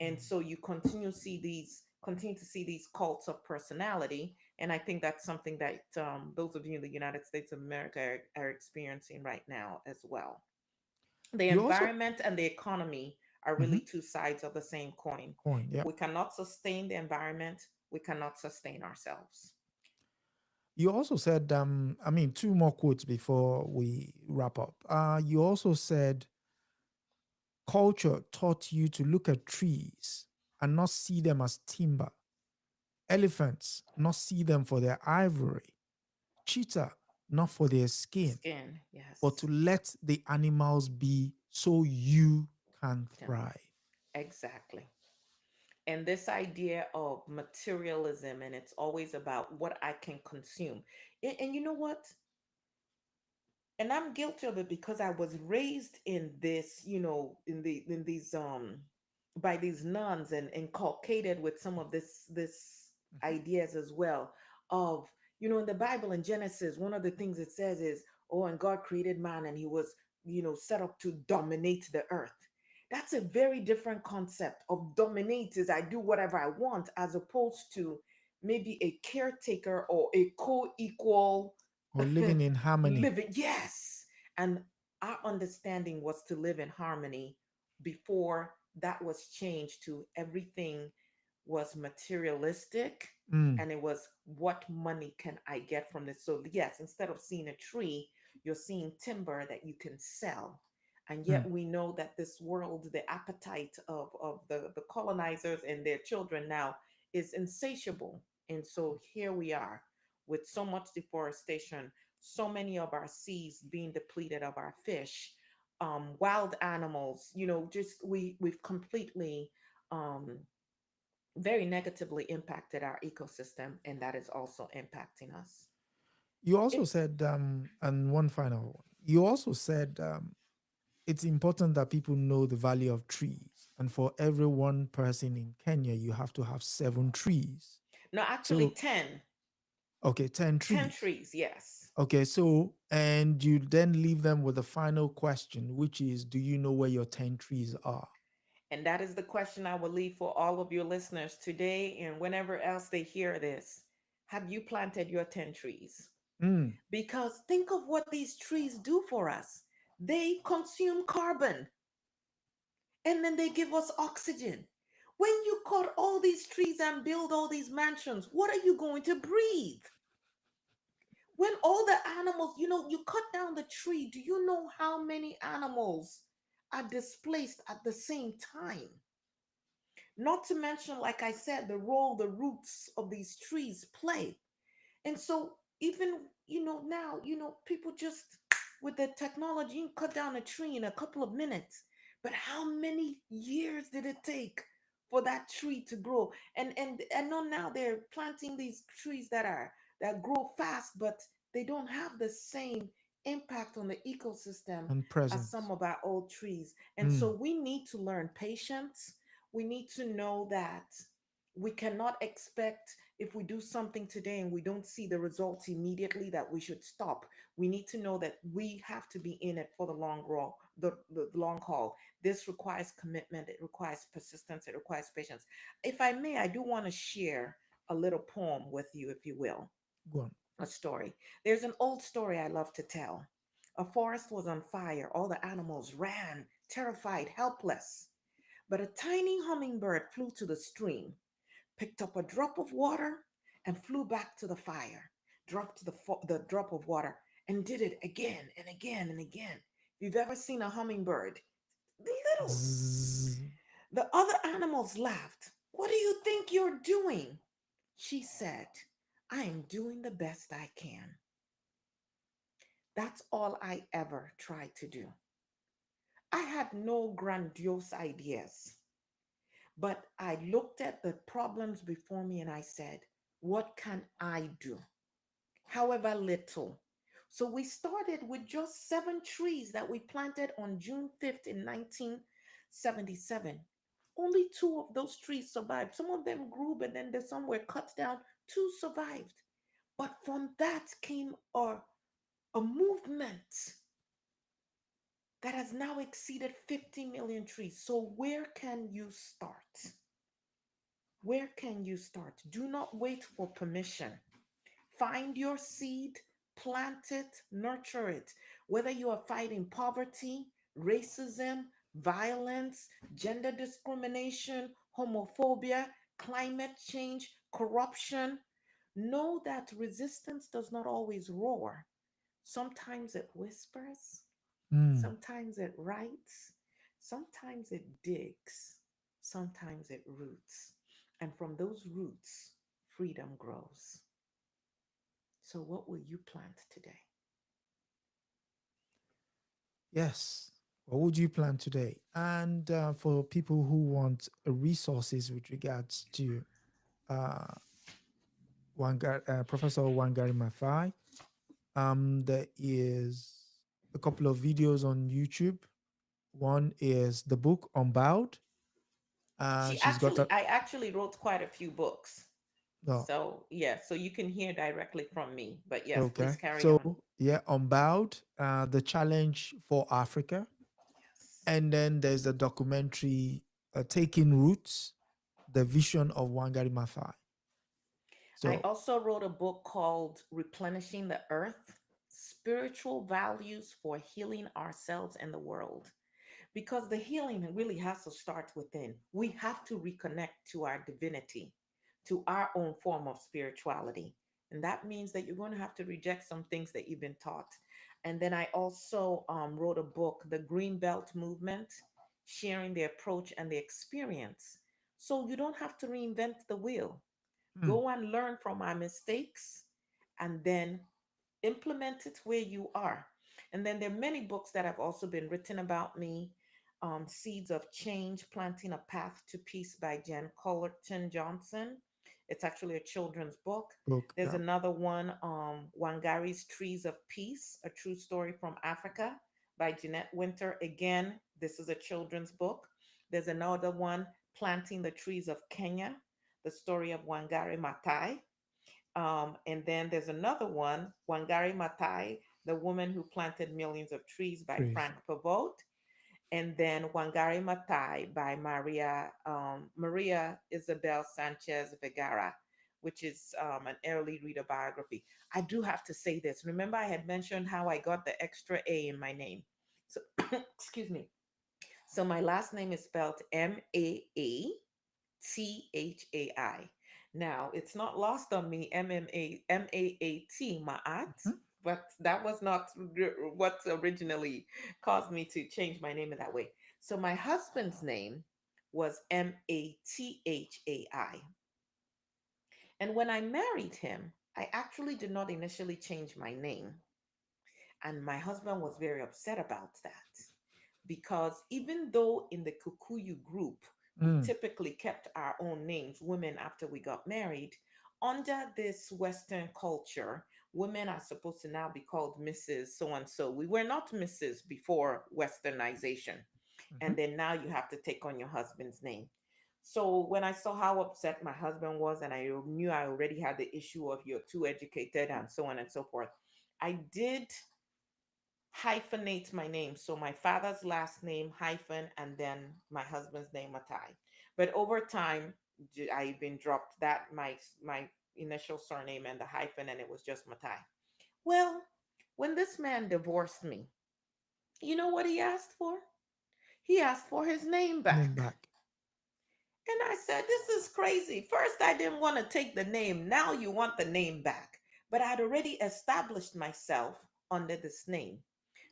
And so you continue to see these continue to see these cults of personality. And I think that's something that those of you in the United States of America are experiencing right now as well. The You also environment and the economy are really Mhm. two sides of the same coin. Coin, If yeah. we cannot sustain the environment, we cannot sustain ourselves. You also said, I mean, two more quotes before we wrap up. You also said culture taught you to look at trees and not see them as timber, elephants, not see them for their ivory, cheetah, not for their skin, Skin, but to yes. let the animals be so you can Tim. thrive. Exactly. And this idea of materialism, and it's always about what I can consume. And you know what? And I'm guilty of it because I was raised in this, in these by these nuns and inculcated with some of this Mhm. ideas as well of, in the Bible in Genesis, one of the things it says is, oh, and God created man and he was, set up to dominate the earth. That's a very different concept of dominate is I do whatever I want, as opposed to maybe a caretaker or a co-equal Or living in harmony. living. Yes. And our understanding was to live in harmony before that was changed to everything was materialistic, Mm, and it was what money can I get from this. So yes, instead of seeing a tree, you're seeing timber that you can sell. And mm. yet we know that this world, the appetite of the colonizers and their children now is insatiable. And so here we are with so much deforestation, so many of our seas being depleted of our fish, wild animals, just we've completely um, very negatively impacted our ecosystem, and that is also impacting us. You also It's said, and one final one, you also said it's important that people know the value of trees. And for every one person in Kenya, you have to have 7 trees. no, actually So, 10, okay, 10 10 trees. trees, yes. Okay, so, and you then leave them with the final question, which is, do you know where your 10 trees are? And that is the question I will leave for all of your listeners today and whenever else they hear this. Have you planted your 10 trees? Mm, Because think of what these trees do for us. They consume carbon and then they give us oxygen. When you cut all these trees and build all these mansions, what are you going to breathe? When all the animals, you cut down the tree, do you know how many animals are displaced at the same time? Not to mention, like I said, the role the roots of these trees play. And so even, now, people just with the technology, you can cut down a tree in a couple of minutes. But how many years did it take for that tree to grow? And I know now they're planting these trees that grow fast, but they don't have the same impact on the ecosystem and as some presence. of our old trees. And Mm, so we need to learn patience. We need to know that we cannot expect, if we do something today and we don't see the results immediately, that we should stop. We need to know that we have to be in it for the long haul. The long haul. This requires commitment. It requires persistence. It requires patience. If I may, I do want to share a little poem with you, if you will, go on. a story. There's an old story I love to tell. A forest was on fire. All the animals ran, terrified, helpless. But a tiny hummingbird flew to the stream, picked up a drop of water, and flew back to the fire, dropped the drop of water, and did it again and again and again. If you've ever seen a hummingbird, little. Zzz. The other animals laughed. What do you think you're doing? She said, I am doing the best I can. That's all I ever tried to do. I had no grandiose ideas. But I looked at the problems before me and I said, what can I do? However little. So we started with just 7 trees that we planted on June 5th in 1977. Only 2 of those trees survived. Some of them grew, but then some were cut down. 2 survived. But from that came a movement that has now exceeded 50 million trees. So where can you start? Where can you start? Do not wait for permission. Find your seed, plant it, nurture it. Whether you are fighting poverty, racism, violence, gender discrimination, homophobia, climate change, corruption, know that resistance does not always roar. Sometimes it whispers, Mm. sometimes it writes, sometimes it digs, sometimes it roots. And from those roots, freedom grows. So, what will you plant today? Yes. What would you plan today? And for people who want resources with regards to uh, Professor Wangari Maathai, there is a couple of videos on YouTube. One is the book Unbowed. She's got a I actually wrote quite a few books. no, So, yeah, so you can hear directly from me. But yes, please okay. carry on. So yeah, Unbowed, the challenge for Africa, Yes. and then there's the documentary Taking Roots, the vision of Wangari Maathai. I So, also wrote a book called Replenishing the Earth: Spiritual Values for Healing Ourselves and the World. Because the healing really has to start within. We have to reconnect to our divinity, to our own form of spirituality. And that means that you're going to have to reject some things that you've been taught. And then I also wrote a book, The Green Belt Movement, sharing the approach and the experience. So you don't have to reinvent the wheel. hmm, Go and learn from our mistakes and then implement it where you are. And then there are many books that have also been written about me. Seeds of Change, Planting a Path to Peace by Jen Collerton Johnson. It's actually a children's book. book, There's yeah, another one, Wangari's Trees of Peace, a true story from Africa by Jeanette Winter. Again, this is a children's book. There's another one, Planting the Trees of Kenya, the story of Wangari Maathai. And then there's another one, Wangari Maathai, the woman who planted millions of trees by trees. Frank Pavot. And then Wangari Maathai by Maria Isabel Sanchez Vergara, which is an early reader biography. I do have to say this. Remember, I had mentioned how I got the extra A in my name. So, excuse me. So my last name is spelled Maathai. Now, it's not lost on me, Maat, Mhm. but that was not what originally caused me to change my name in that way. So my husband's name was Mathai. And when I married him, I actually did not initially change my name. And my husband was very upset about that because even though in the Kikuyu group, we Mm, typically kept our own names, women, after we got married, under this Western culture, women are supposed to now be called Mrs. So and so. We were not Mrs. before Westernization. mhm. And then now you have to take on your husband's name. So when I saw how upset my husband was, and I knew I already had the issue of you're too educated and so on and so forth, I did hyphenate my name. So my father's last name hyphen and then my husband's name Matai. But over time, I even dropped that my initial surname and the hyphen, and it was just Matai. Well, when this man divorced me, you know what he asked for? He asked for his name Name back. back. And I said, this is crazy. First, I didn't want to take the name. Now you want the name back. But I'd already established myself under this name.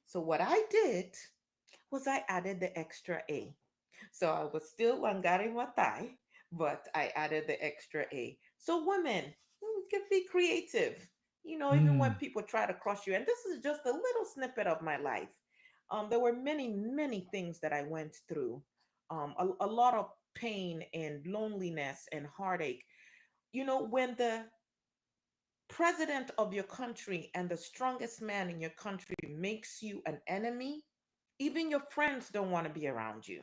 So what I did was I added the extra A. So I was still Wangari Maathai, but I added the extra A. So women, you can be creative. Even when Mm, people try to cross you, and this is just a little snippet of my life. There were many, many things that I went through. A lot of pain and loneliness and heartache. When the president of your country and the strongest man in your country makes you an enemy, even your friends don't want to be around you.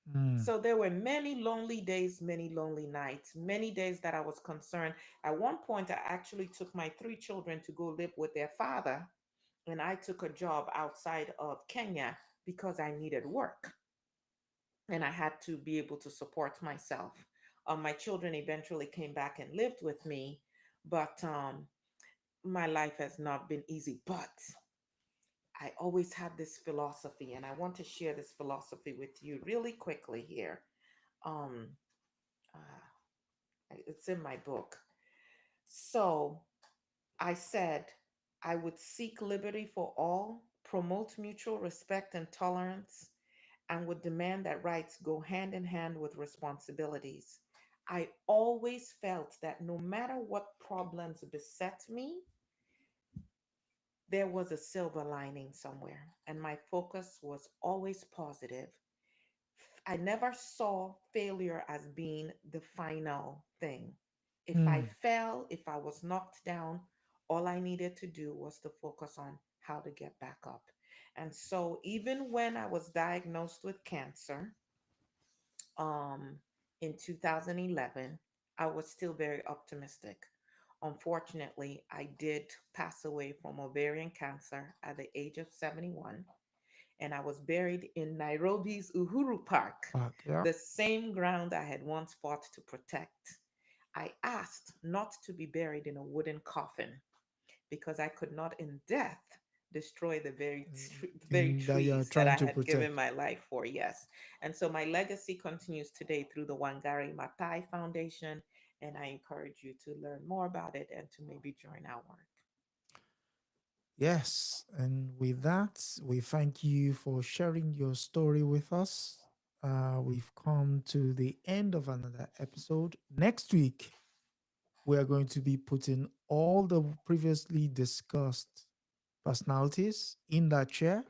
mm, So there were many lonely days, many lonely nights, many days that I was concerned. At one point, I actually took my three children to go live with their father, and I took a job outside of Kenya because I needed work and I had to be able to support myself. My children eventually came back and lived with me, but my life has not been easy. But I always had this philosophy, and I want to share this philosophy with you really quickly here. Um, uh, it's in my book. So I said I would seek liberty for all, promote mutual respect and tolerance, and would demand that rights go hand in hand with responsibilities. I always felt that no matter what problems beset me, there was a silver lining somewhere, and my focus was always positive. I never saw failure as being the final thing. If I Hmm. fell, if I was knocked down, all I needed to do was to focus on how to get back up. And so, even when I was diagnosed with cancer um, in 2011, I was still very optimistic. Unfortunately, I did pass away from ovarian cancer at the age of 71, and I was buried in Nairobi's Uhuru Park, Fuck, yeah. the same ground I had once fought to protect. I asked not to be buried in a wooden coffin because I could not in death destroy the very Thing that you're trees that trying I to had given protect. my life for. Yes. And so my legacy continues today through the Wangari Maathai Foundation, and I encourage you to learn more about it and to maybe join our work. Yes. And with that, we thank you for sharing your story with us. We've come to the end of another episode. Next week, we are going to be putting all the previously discussed personalities in that chair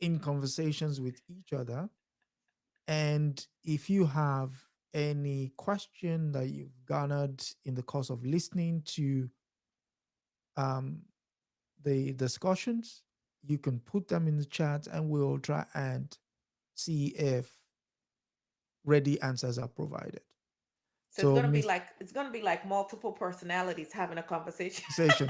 in conversations with each other. And if you have any question that you've garnered in the course of listening to um, the discussions, you can put them in the chat and we'll try and see if ready answers are provided. So So, Miss it's gonna be like multiple personalities having a conversation. Session,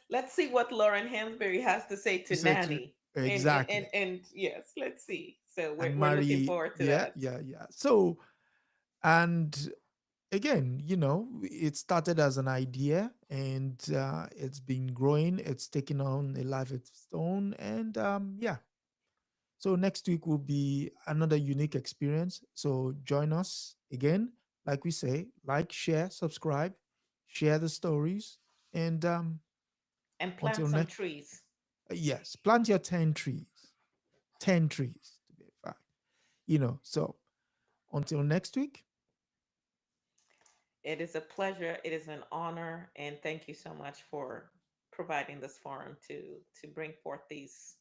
Let's see what Lauren Hansberry has to say to say to Nanny. exactly, And yes, let's see. So and we're looking Mary, forward to yeah, that. yeah, yeah. So, and again, it started as an idea and it's been growing. It's taken on a life of its own. And yeah, so next week will be another unique experience. So join us again. Like we say, like, share, subscribe, share the stories. And And plant until some next, trees. yes, plant your 10 trees, 10 trees to be fact. So until next week, It is a pleasure. It is an honor, and thank you so much for providing this forum to bring forth these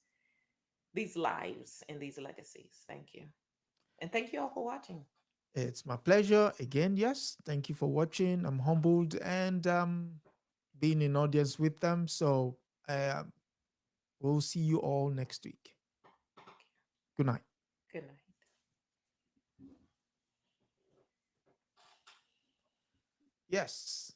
lives and these legacies. Thank you, and thank you all for watching. it's my pleasure. Again, yes, thank you for watching. I'm humbled and being in audience with them. So uh, we'll see you all next week. Good night. Good night. Yes.